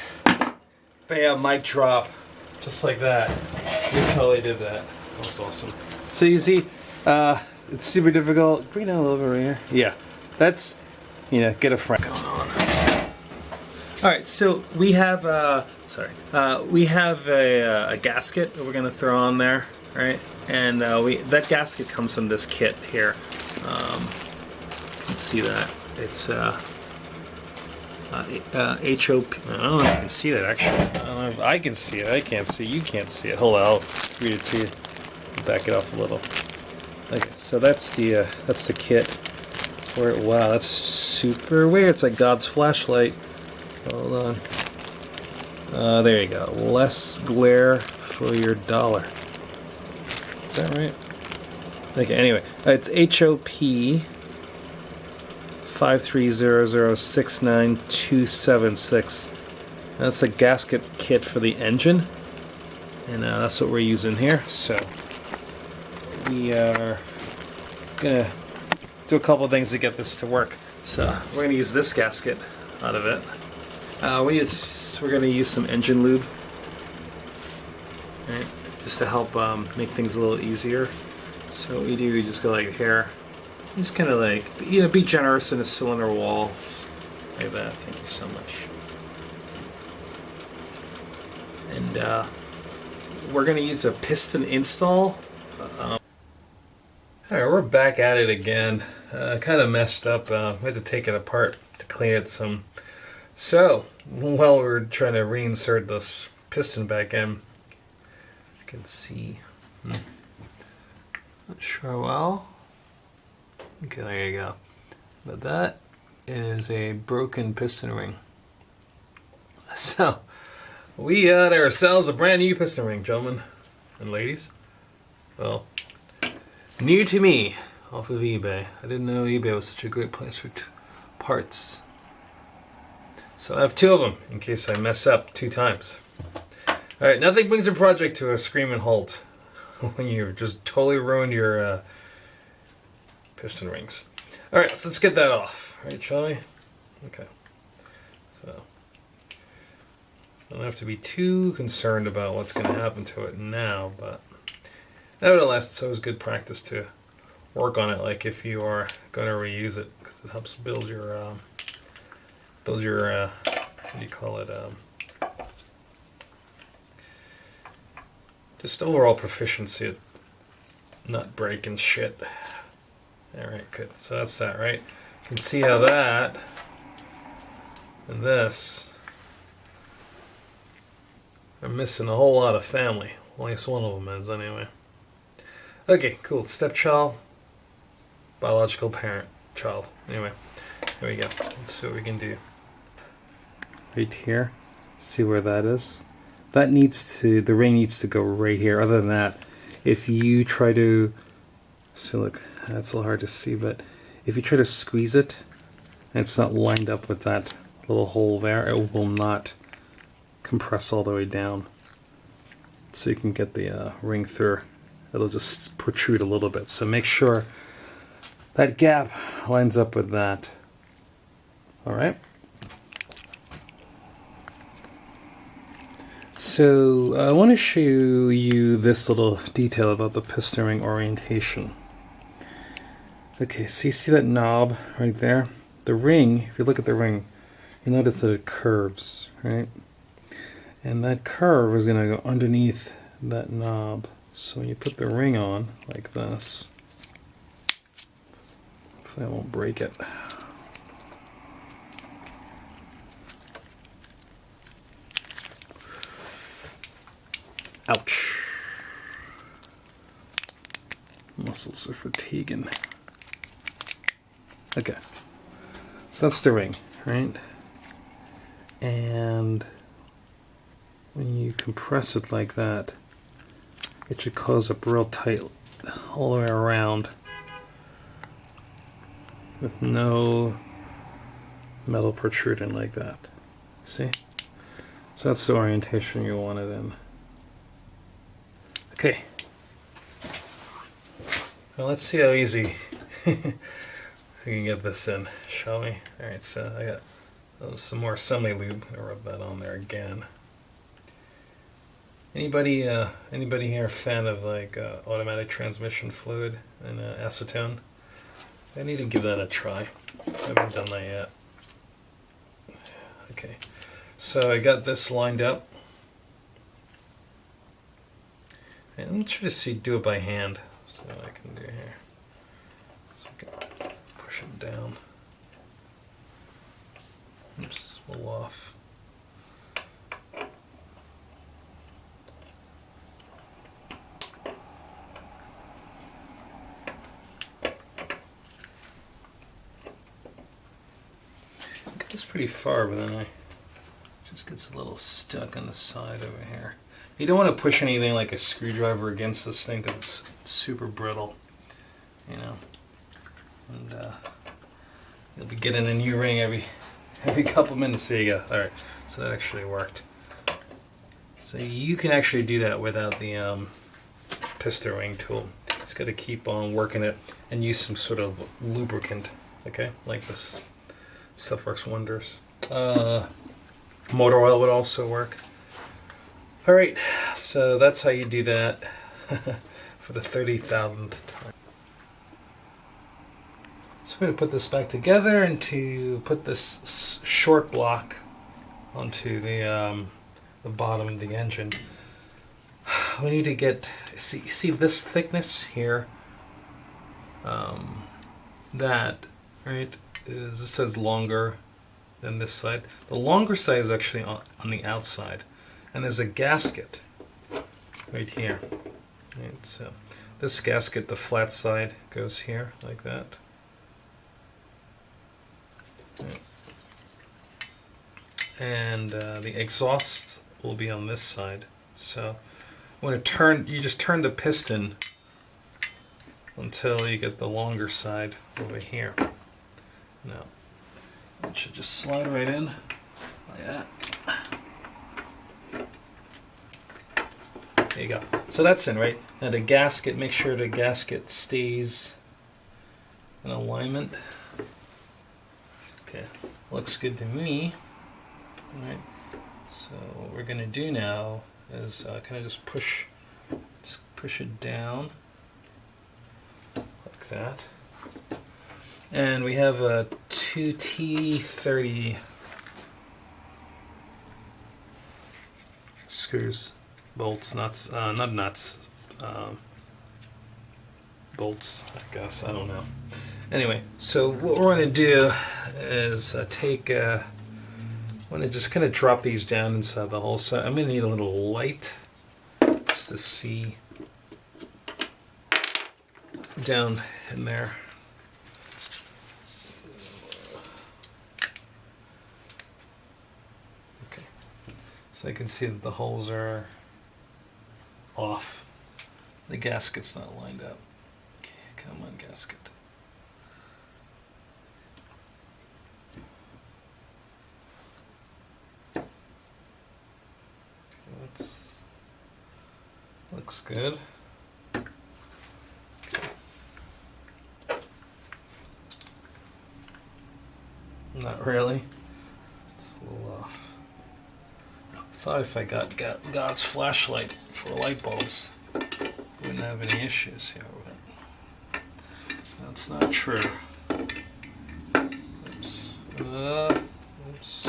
Bam, mic drop. Just like that. We totally did that. That's awesome. So you see, it's super difficult. Bring it down a little bit right here. Yeah. That's, get a friend going on. Alright, so we have, we have a gasket that we're going to throw on there, right? And that gasket comes from this kit here. You can see that. It's HOP. I don't know if you can see that actually. I don't know if I can see it. I can't see it. You can't see it. Hold on, I'll read it to you. Back it off a little. Okay, so that's the kit. Wow, that's super weird. It's like God's flashlight. Hold on. There you go. Less glare for your dollar. Is that right? Okay. Anyway, it's HOP 530069276. That's a gasket kit for the engine, and that's what we're using here. So we are gonna do a couple of things to get this to work. So we're gonna use this gasket out of it. We're gonna use some engine lube, right? Just to help make things a little easier. So what we do, we just go like here. Just kind of like, be generous in the cylinder walls. Like that. Thank you so much. And we're going to use a piston install. Alright, we're back at it again. Kind of messed up. We had to take it apart to clean it some. So, while we were trying to reinsert this piston back in, you can see. Not sure well. Okay, there you go. But that is a broken piston ring. So, we got ourselves a brand new piston ring, gentlemen and ladies. Well, new to me, off of eBay. I didn't know eBay was such a great place for parts. So I have two of them, in case I mess up 2 times. Alright, nothing brings a project to a screaming halt when you've just totally ruined your piston rings. Alright, so let's get that off. Right, shall we? Okay. So, I don't have to be too concerned about what's going to happen to it now, but nevertheless, it's always good practice to work on it, like if you are going to reuse it, because it helps build your, what do you call it, just overall proficiency at not breaking shit. Alright, good. So that's that, right? You can see how that and this are missing a whole lot of family. Well, at least one of them is, anyway. Okay, cool. Stepchild, biological parent, child. Anyway, here we go. Let's see what we can do. Right here. See where that is? The ring needs to go right here. Other than that, if you try to, so look, that's a little hard to see, but if you try to squeeze it and it's not lined up with that little hole there, it will not compress all the way down. So you can get the ring through. It'll just protrude a little bit. So make sure that gap lines up with that. Alright? So I want to show you this little detail about the piston ring orientation. Okay, so you see that knob right there? The ring, if you look at the ring, you notice that it curves, right? And that curve is going to go underneath that knob. So when you put the ring on, like this, hopefully I won't break it. Ouch. Muscles are fatiguing. Okay. So that's the ring, right? And when you compress it like that, it should close up real tight all the way around with no metal protruding like that. See? So that's the orientation you want it in. Okay. Well, let's see how easy we can get this in, shall we? Alright, so I got some more assembly lube. I'll rub that on there again. Anybody here a fan of like automatic transmission fluid and acetone? I need to give that a try. I haven't done that yet. Okay, so I got this lined up. And I'm trying to see, do it by hand. So what I can do here. So we can push it down. Oops, a little off. Got this pretty far, but then it just gets a little stuck on the side over here. You don't want to push anything like a screwdriver against this thing because it's super brittle, you know. And you'll be getting a new ring every couple minutes. There you go. All right, so that actually worked. So you can actually do that without the piston ring tool. Just got to keep on working it and use some sort of lubricant. Okay, like this stuff works wonders. Motor oil would also work. Alright, so that's how you do that for the 30,000th time. So we're going to put this back together and to put this short block onto the bottom of the engine. We need to get, see this thickness here? That, right, is, this says longer than this side. The longer side is actually on the outside. And there's a gasket right here. Right, so this gasket, the flat side, goes here like that. Right. And the exhaust will be on this side. So when it turn, you just turn the piston until you get the longer side over here. Now it should just slide right in like that. There you go. So that's in, right? Now the gasket, make sure the gasket stays in alignment. Okay, looks good to me. All right. So what we're going to do now is kind of just push it down like that. And we have a 2T30 screws. Bolts, nuts, not nuts, bolts, I guess, I don't know. Anyway, so what we're going to do is take, I want to just kind of drop these down inside the hole. So I'm going to need a little light just to see down in there. Okay, so I can see that the holes are off. The gasket's not lined up. Okay, come on, gasket. Okay, looks good. Okay. Not really. It's a little off. I thought if I got God's flashlight for light bulbs, wouldn't have any issues here, but that's not true. Oops. Oops.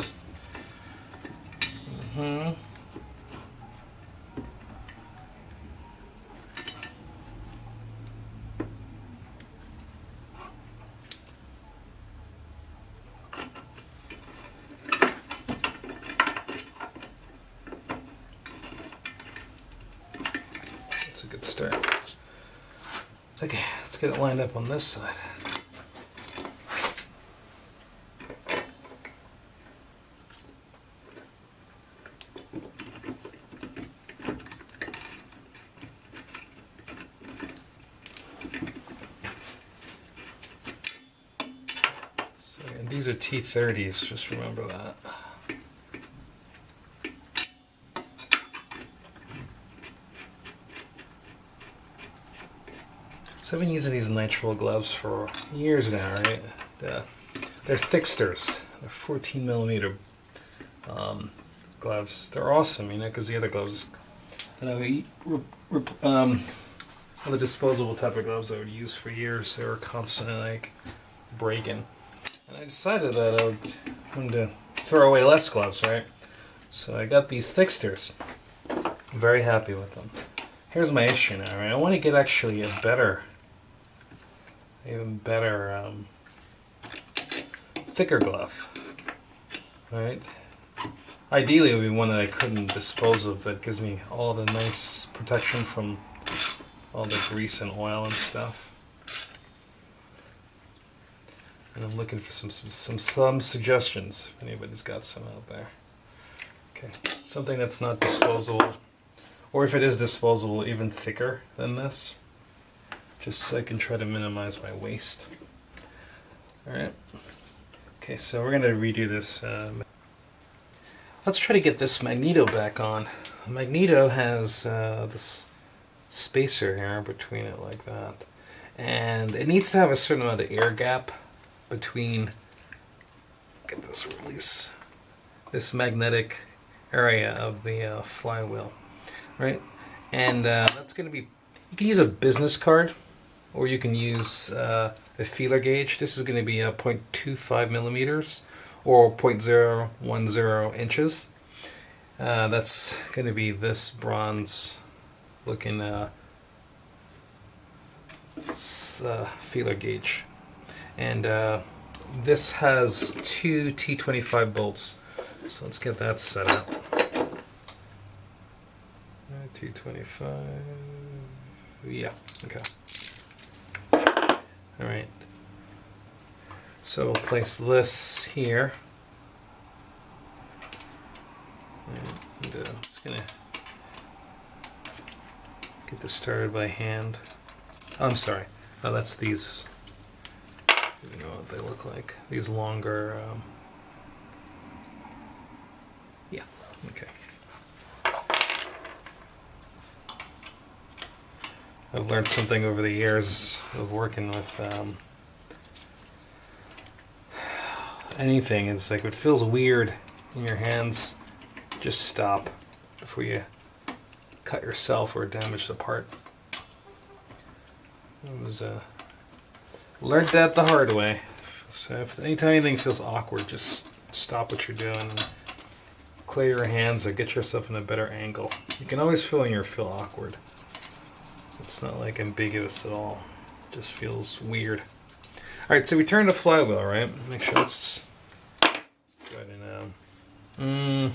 That's a good start. Okay, let's get it lined up on this side. So, and these are T30s, just remember that. So I've been using these nitrile gloves for years now, right? They're Thicksters. They're 14 millimeter gloves. They're awesome, you know, because the other gloves, other disposable type of gloves I would use for years, they were constantly like breaking. And I decided that I wanted to throw away less gloves, right? So I got these Thicksters. I'm very happy with them. Here's my issue now, right? I want to get actually a better, even better, thicker glove, right? Ideally, it would be one that I couldn't dispose of that gives me all the nice protection from all the grease and oil and stuff. And I'm looking for some suggestions if anybody's got some out there. Okay, something that's not disposable, or if it is disposable, even thicker than this, just so I can try to minimize my waste. All right. Okay, so we're going to redo this. Let's try to get this Magneto back on. The Magneto has this spacer here between it like that. And it needs to have a certain amount of air gap between, get this release, this magnetic area of the flywheel, right? And that's going to be, you can use a business card, or you can use a feeler gauge. This is going to be 0.25 millimeters or 0.010 inches. That's going to be this bronze looking feeler gauge. And this has two T25 bolts. So let's get that set up. T25. Yeah, okay. Alright. So we'll place this here. And just gonna get this started by hand. Oh, I'm sorry. Oh, that's these. You know what they look like. These longer. Yeah. Okay. I've learned something over the years of working with anything. It's like, if it feels weird in your hands, just stop before you cut yourself or damage the part. It was learned that the hard way. So if anytime anything feels awkward, just stop what you're doing and clear your hands or get yourself in a better angle. You can always feel when you feel awkward. It's not like ambiguous at all. It just feels weird. Alright, so we turn the flywheel, right? Make sure it's go ahead and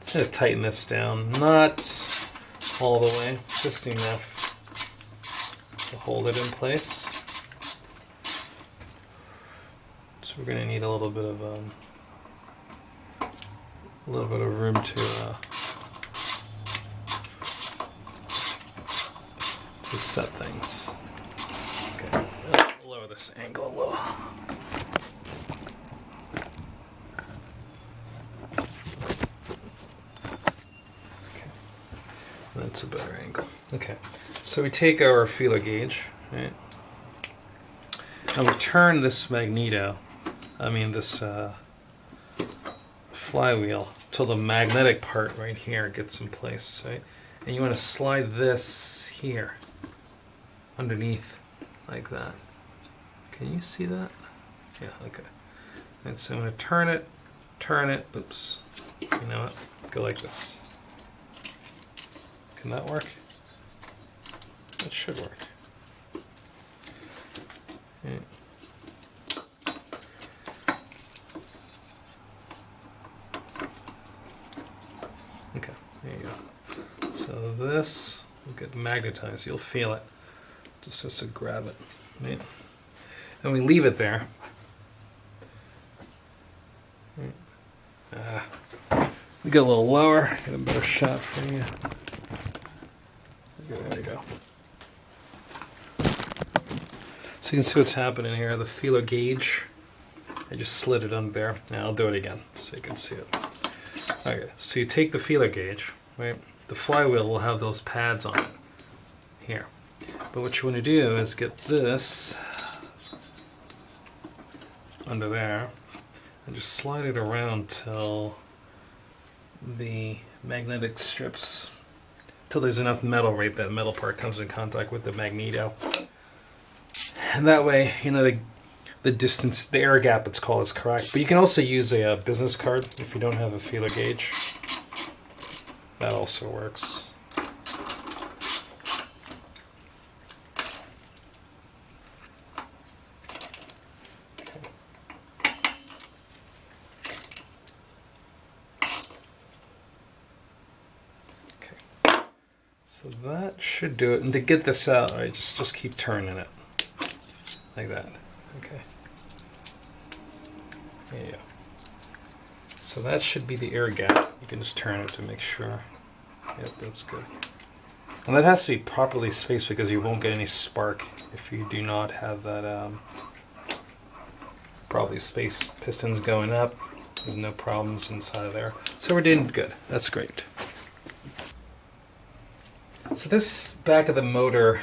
just gonna tighten this down. Not all the way, just enough to hold it in place. So we're gonna need a little bit of room to set things. Okay, I'll lower this angle a little. Okay, that's a better angle. Okay, so we take our feeler gauge, right, and we turn this Magneto, this flywheel, till the magnetic part right here gets in place, right? And you want to slide this here, underneath, like that. Can you see that? Yeah, okay. And so I'm going to turn it, oops, you know what, go like this. Can that work? That should work. Okay. Okay, there you go. So this will get magnetized, you'll feel it. just to grab it, right? And we leave it there. We go a little lower, get a better shot for you. There we go. So you can see what's happening here. The feeler gauge, I just slid it under there. Now I'll do it again so you can see it. Okay, so you take the feeler gauge, right? The flywheel will have those pads on it here. But what you want to do is get this under there and just slide it around till the magnetic strips, till there's enough metal, right? That metal part comes in contact with the Magneto. And that way, you know, the distance, the air gap it's called, is correct. But you can also use a business card if you don't have a feeler gauge. That also works. So that should do it. And to get this out, right, just keep turning it like that. Okay. There you go. So that should be the air gap. You can just turn it to make sure. Yep, that's good. And that has to be properly spaced because you won't get any spark if you do not have that properly spaced pistons going up. There's no problems inside of there. So we're doing good. That's great. So this back of the motor,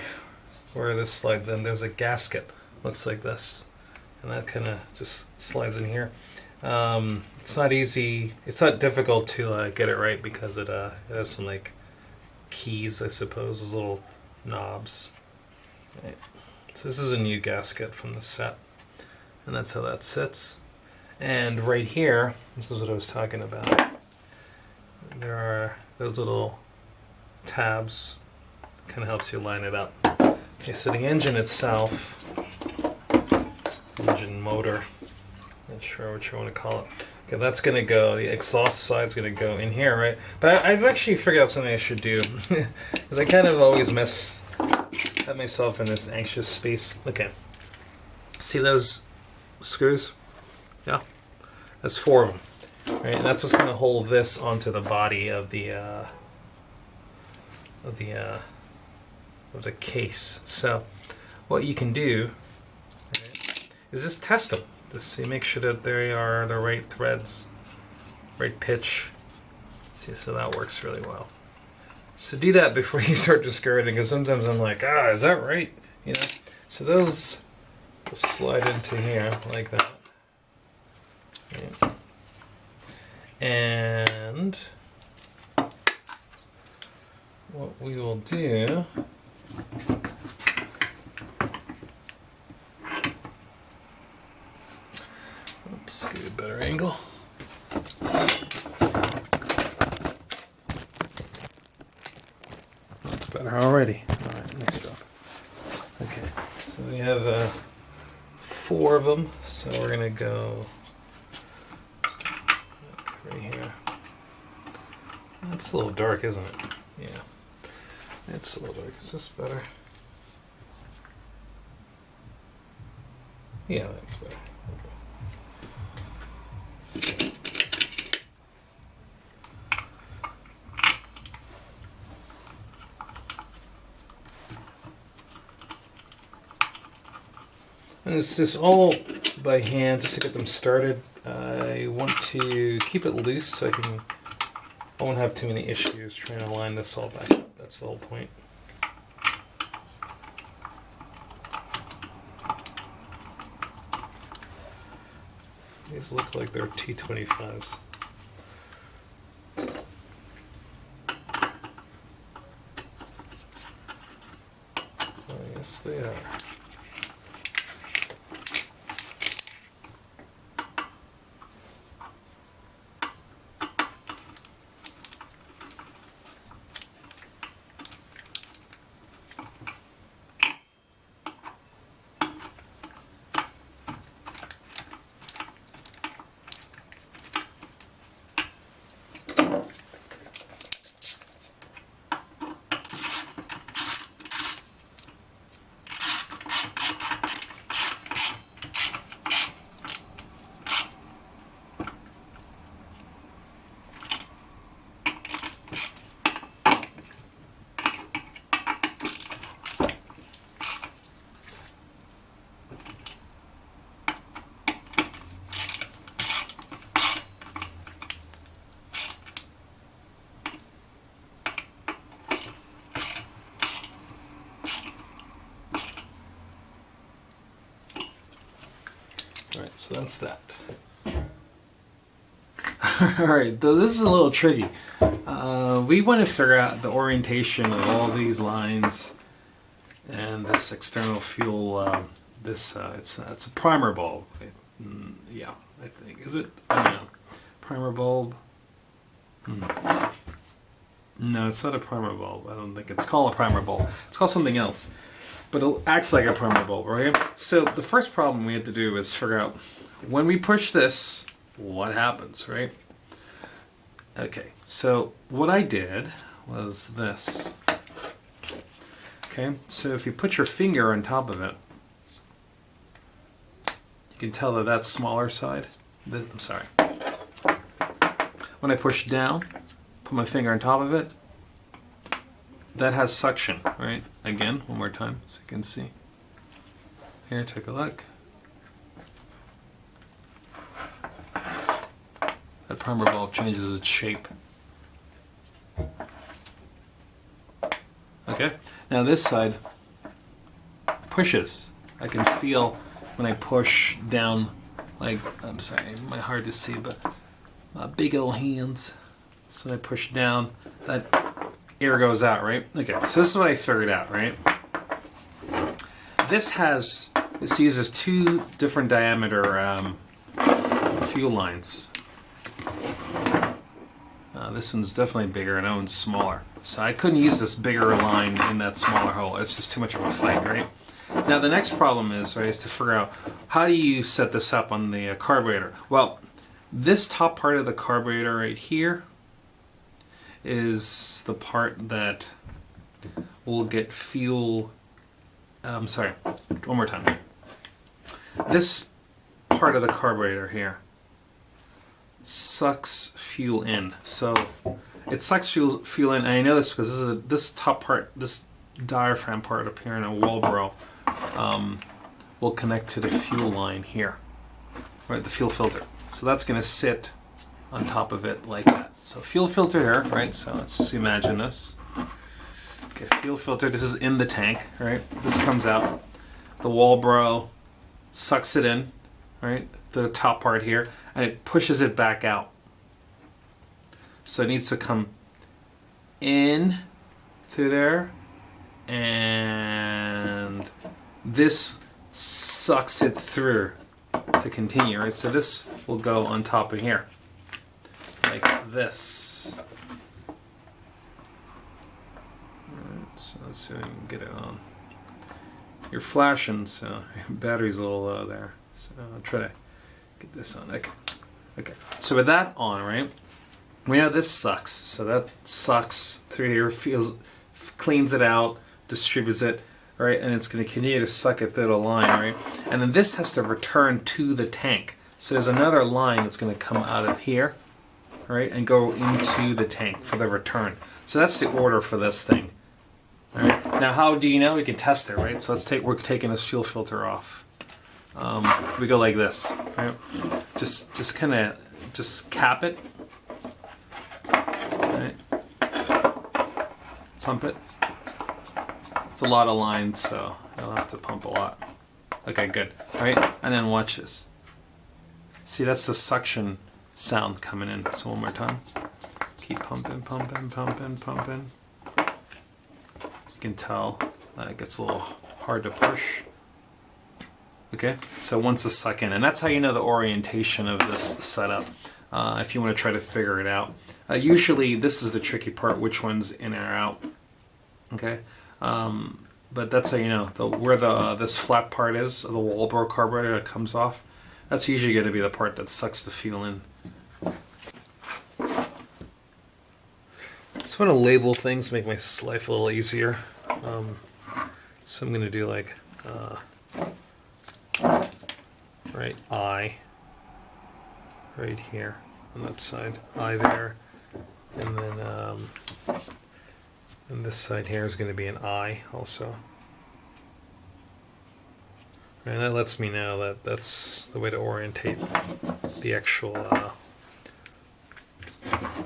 where this slides in, there's a gasket. Looks like this. And that kind of just slides in here. It's not easy, it's not difficult to get it right because it has some like keys, I suppose, those little knobs. Right. So this is a new gasket from the set. And that's how that sits. And right here, this is what I was talking about. There are those little tabs. Kind of helps you line it up. Okay, so the engine itself, engine motor, not sure what you want to call it. Okay, that's going to go, the exhaust side's going to go in here, right? But I've actually figured out something I should do. Because I kind of always have myself in this anxious space. Okay, see those screws? Yeah? There's 4 of them. Right? And that's what's going to hold this onto the body of the case. So what you can do, right, is just test them. Just see, make sure that they are the right threads, right pitch. See, so that works really well. So do that before you start discarding, because sometimes I'm like, is that right? You know. So those will slide into here like that. Right. And what we will do, oops, get a better angle. That's better already. Alright, nice job. Okay, so we have 4 of them, so we're going to go right here. That's a little dark, isn't it? Yeah. It's a little dark. Is this better? Yeah, that's better. Okay. So. And it's just all by hand just to get them started. I want to keep it loose so I won't have too many issues trying to line this all back up. That's the whole point. These look like they're T25s. Oh, yes, they are. Alright, so that's that. Alright, though this is a little tricky. We want to figure out the orientation of all these lines and this external fuel. It's a primer bulb. Yeah, I think. Is it? I don't know. Primer bulb? No, it's not a primer bulb. I don't think it's called a primer bulb. It's called something else. But it acts like a primer bulb, right? So the first problem we had to do is figure out when we push this, what happens, right? Okay, so what I did was this. Okay, so if you put your finger on top of it, you can tell that that's smaller side. I'm sorry. When I push down, put my finger on top of it, that has suction, right? Again, one more time so you can see. Here, take a look. That primer bulb changes its shape. Okay, now this side pushes. I can feel when I push down, like, I'm sorry, my hard to see, but my big old hands. So when I push down, that air goes out, right? Okay, so this is what I figured out, right? This uses two different diameter fuel lines. This one's definitely bigger and that one's smaller. So I couldn't use this bigger line in that smaller hole. It's just too much of a fight, right? Now the next problem is to figure out how do you set this up on the carburetor. Well, this top part of the carburetor right here is the part that will get fuel. Sorry, one more time. This part of the carburetor here sucks fuel in. So it sucks fuel in, and I know this because this top part, this diaphragm part up here in a Walbro, will connect to the fuel line here, right? The fuel filter. So that's going to sit on top of it like that. So fuel filter here, right? So let's just imagine this. Okay, fuel filter. This is in the tank, right? This comes out. The Walbro sucks it in, right? The top part here, and it pushes it back out. So it needs to come in through there, and this sucks it through to continue, right? So this will go on top of here, like this. Alright, so let's see if we can get it on. You're flashing, so your battery's a little low there. So I'll try to get this on. Okay. So with that on, right? We know this sucks. So that sucks through here, cleans it out, distributes it, right? And it's going to continue to suck it through the line, right? And then this has to return to the tank. So there's another line that's going to come out of here, right? And go into the tank for the return. So that's the order for this thing. All right. Now, how do you know? We can test it, right? So we're taking this fuel filter off. We go like this, right? Just kind of cap it, right? Pump it. It's a lot of lines, so I'll have to pump a lot. Okay, good. All right, and then watch this. See, that's the suction sound coming in. So one more time. Keep pumping, pumping, pumping, pumping. You can tell that it gets a little hard to push. Okay, so once the suck in, and that's how you know the orientation of this setup. If you want to try to figure it out, usually this is the tricky part: which one's in or out. Okay, but that's how you know where this flat part is of the Walbro carburetor that comes off. That's usually going to be the part that sucks the fuel in. Just want to label things, make my life a little easier. So I'm going to do like. Right, I, right here on that side, I there, and then and this side here is going to be an I also. And that lets me know that that's the way to orientate the actual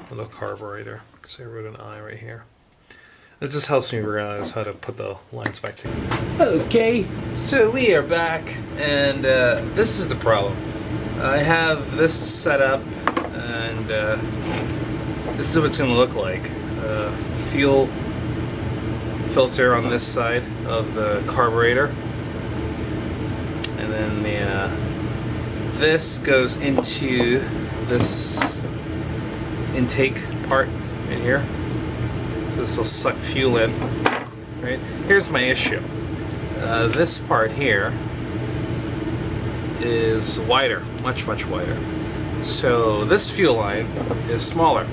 little carburetor. So I wrote an I right here. It just helps me realize how to put the lines back together. Okay, so we are back, and this is the problem. I have this set up, and this is what it's going to look like. Fuel filter on this side of the carburetor, and then this goes into this intake part in here. So this will suck fuel in. Right? Here's my issue. This part here is wider, much wider. So this fuel line is smaller.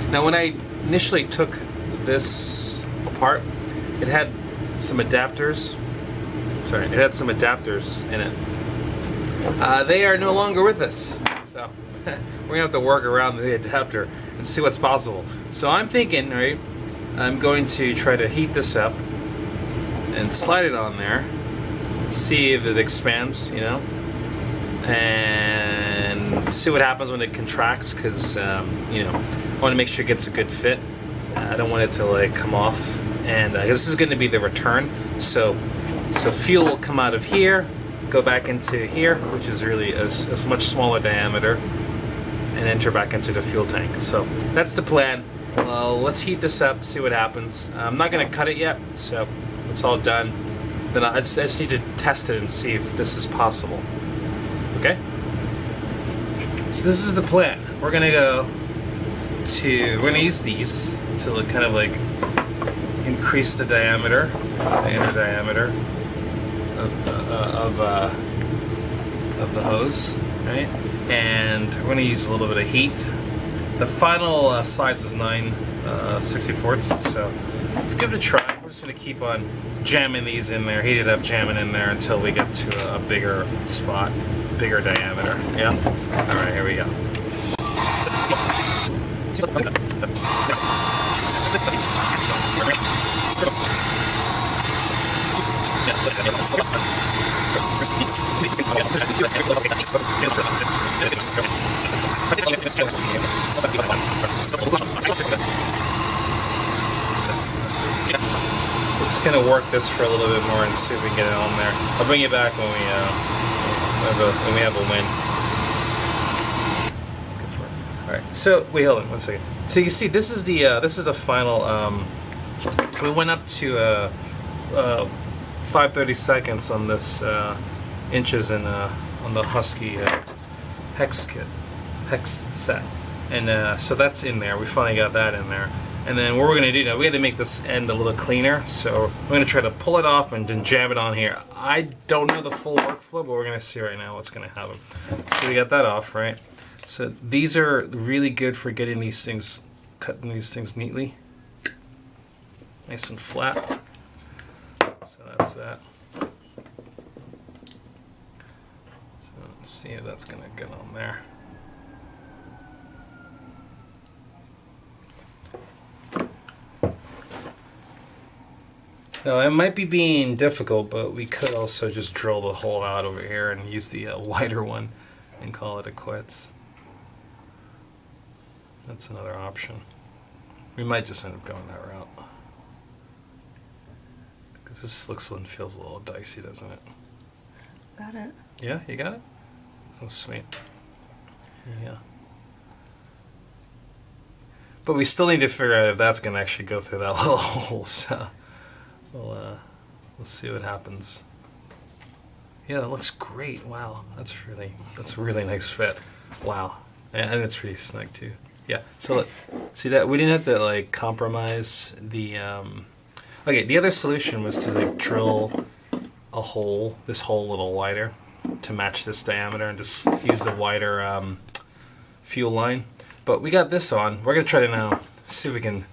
Now when I initially took this apart, it had some adapters. Sorry, it had some adapters in it. They are no longer with us. So we're gonna have to work around the adapter and see what's possible. So I'm thinking, right, I'm going to try to heat this up and slide it on there, see if it expands, you know, and see what happens when it contracts, because you know, I want to make sure it gets a good fit. I don't want it to like come off, and this is going to be the return. So fuel will come out of here, go back into here, which is really a much smaller diameter, and enter back into the fuel tank. So that's the plan. Let's heat this up, see what happens. I'm not going to cut it yet, so it's all done. Then I just need to test it and see if this is possible. Okay? So this is the plan. We're going to we're going to use these to kind of like increase the diameter, the inner diameter of the hose, right? And we're going to use a little bit of heat. The final size is 9/64, so let's give it a try. We're just going to keep on jamming these in there, heat it up, jamming in there until we get to a bigger spot, bigger diameter. Yeah? Alright, here we go. We're just gonna work this for a little bit more and see if we can get it on there. I'll bring you back when we have a win. All right. So wait, hold on 1 second. So you see, this is the final. We went up to 5/32 on this inches in on the Husky hex set, and so that's in there. We finally got that in there. And then what we're going to do now, we had to make this end a little cleaner, so we're going to try to pull it off and then jam it on here. I don't know the full workflow, but we're going to see right now what's going to happen. So we got that off, right? So these are really good for getting these things, cutting these things neatly. Nice and flat. So that's that. So let's see if that's going to get on there. Now, it might be being difficult, but we could also just drill the hole out over here and use the wider one and call it a quits. That's another option. We might just end up going that route. Because this looks and feels a little dicey, doesn't it? Got it. Yeah, you got it? Oh, sweet. Yeah. But we still need to figure out if that's going to actually go through that little hole, so... We'll see what happens. Yeah, that looks great. Wow, that's a really nice fit. Wow, and it's pretty snug too. Yeah. So nice. See that we didn't have to like compromise the. Okay, the other solution was to like drill a hole, this hole a little wider, to match this diameter, and just use the wider fuel line. But we got this on. We're gonna try to now see if we can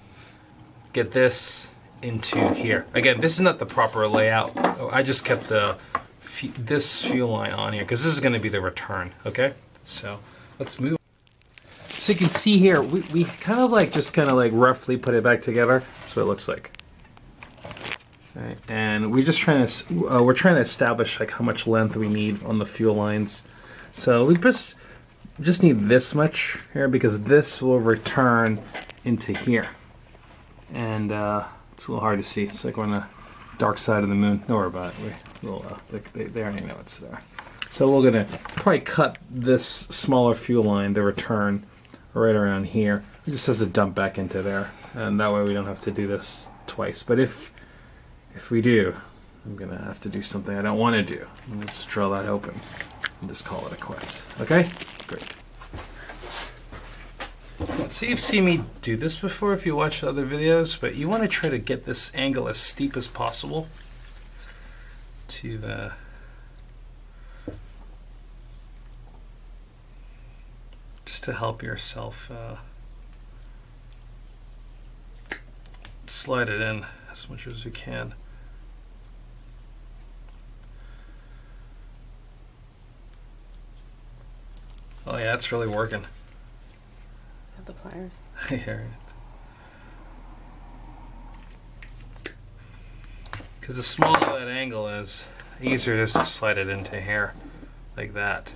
get this into here. Again, this is not the proper layout. I just kept this fuel line on here because this is going to be the return. Okay, so let's move. So you can see here, we kind of like just kind of like roughly put it back together. That's what it looks like. Right. And we're just trying to we're trying to establish like how much length we need on the fuel lines. So we just need this much here because this will return into here. And It's a little hard to see. It's like we're on the dark side of the moon. Don't worry about it. They already know it's there. So we're gonna probably cut this smaller fuel line, the return, right around here. It just has to dump back into there, and that way we don't have to do this twice. But if we do, I'm gonna have to do something I don't want to do. Let's drill that open and just call it a quits. Okay? Great. So you've seen me do this before if you watch other videos, but you want to try to get this angle as steep as possible to just to help yourself slide it in as much as you can. Oh yeah, it's really working. Got the pliers. Yeah. Because the smaller that angle is, the easier it is to slide it into here, like that.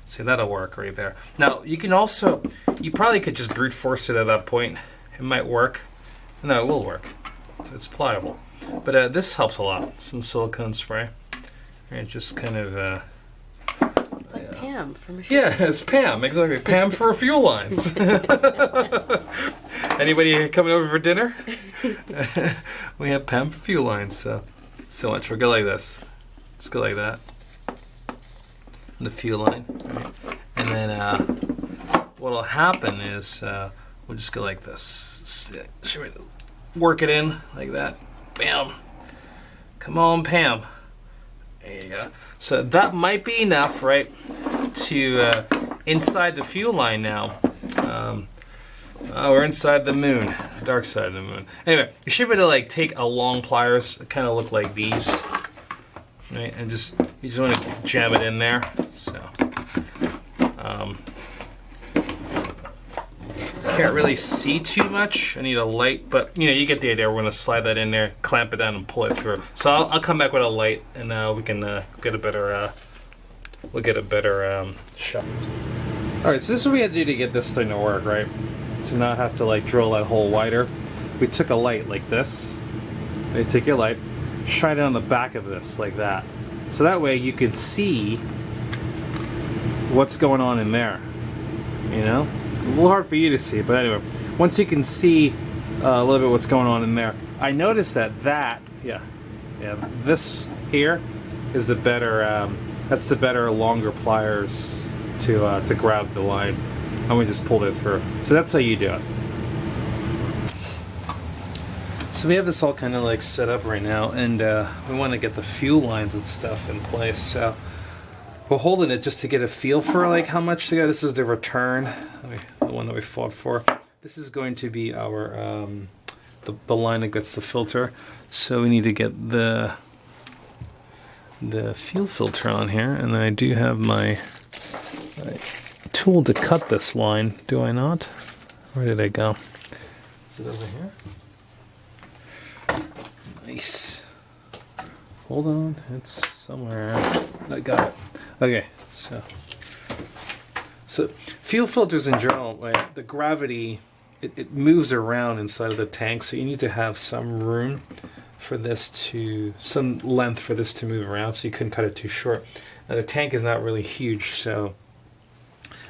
See, that'll work right there. Now, you can also, you probably could just brute force it at that point. It might work. No, it will work. It's pliable. But this helps a lot. Some silicone spray. And just kind of... It's like Pam for machine. Yeah, it's Pam, exactly. Pam for fuel lines. Anybody coming over for dinner? We have Pam for fuel lines. So much. We'll go like this. Just go like that. And the fuel line. Right? And then what'll happen is we'll just go like this. Should we work it in like that? Bam. Come on, Pam. There you go. So that might be enough, right, to inside the fuel line now. We're inside the moon, the dark side of the moon. Anyway, you should be able to like take a long pliers that kind of look like these, right, and you just want to jam it in there. So can't really see too much. I need a light, but you get the idea. We're going to slide that in there, clamp it down, and pull it through. So I'll come back with a light, and we can get a better shot. All right, so this is what we had to do to get this thing to work, right? To not have to like drill that hole wider. We took a light like this. You take your light, shine it on the back of this like that. So that way you can see what's going on in there. A little hard for you to see, but anyway, once you can see a little bit what's going on in there, I noticed that this here is the better that's the better longer pliers to grab the line, and we just pulled it through. So that's how you do it. So we have this all kind of like set up right now, and we want to get the fuel lines and stuff in place. So we're holding it just to get a feel for like how much to go. This is the return, the one that we fought for. This is going to be our the line that gets the filter. So we need to get the fuel filter on here, and I do have my tool to cut this line. Do I not? Where did it go? Is it over here? Nice. Hold on, it's somewhere. I got it. Okay, so fuel filters in general, like the gravity, it moves around inside of the tank, so you need to have some room for this some length for this to move around, so you couldn't cut it too short. Now the tank is not really huge, so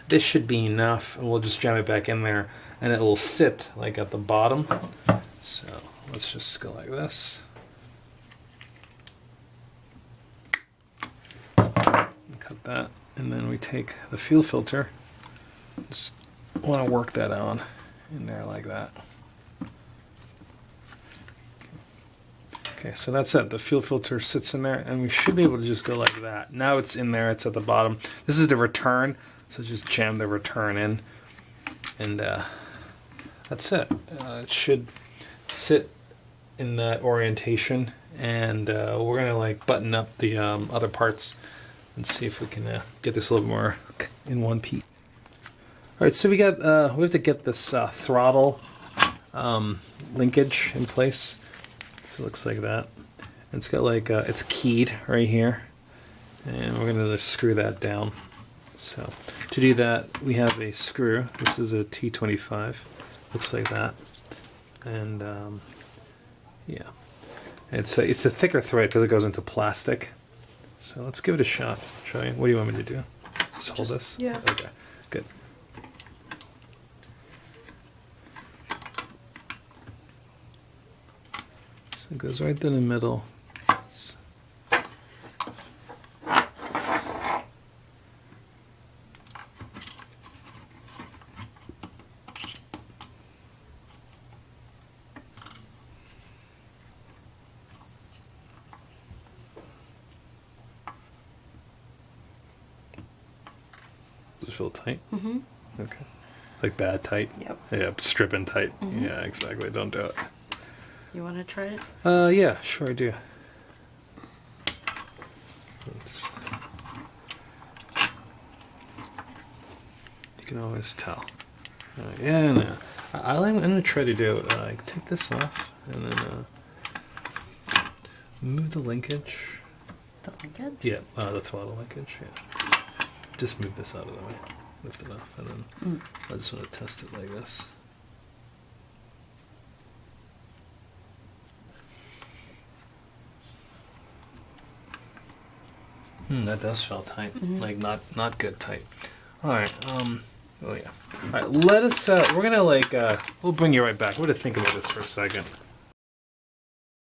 this should be enough, and we'll just jam it back in there, and it will sit like at the bottom. So let's just go like this. Cut that, and then we take the fuel filter. Just want to work that on in there like that. Okay, so that's it. The fuel filter sits in there, and we should be able to just go like that. Now it's in there, it's at the bottom. This is the return, so just jam the return in, and that's it. It should sit in that orientation, and we're gonna like button up the other parts and see if we can get this a little more in one piece. All right, so we have to get this throttle linkage in place. So it looks like that. And it's got like it's keyed right here, and we're gonna just screw that down. So to do that, we have a screw. This is a T25. Looks like that, and Yeah. It's a thicker thread because it goes into plastic. So let's give it a shot, shall we? What do you want me to do? Just hold this? Yeah. Okay, good. So it goes right in the middle. Does it feel tight? Mm-hmm. Okay. Like bad tight? Yep. Yeah, stripping tight. Mm-hmm. Yeah, exactly. Don't do it. You want to try it? Yeah, sure I do. Let's- You can always tell. Yeah, no. I'm going to try to do, take this off and then move the linkage. The linkage? Yeah, the throttle linkage, yeah. Just move this out of the way. Lift it off and then I just want to test it like this. That does feel tight. Like not good tight. Alright, oh yeah. Alright, let us we're gonna we'll bring you right back. We're gonna think about this for a second.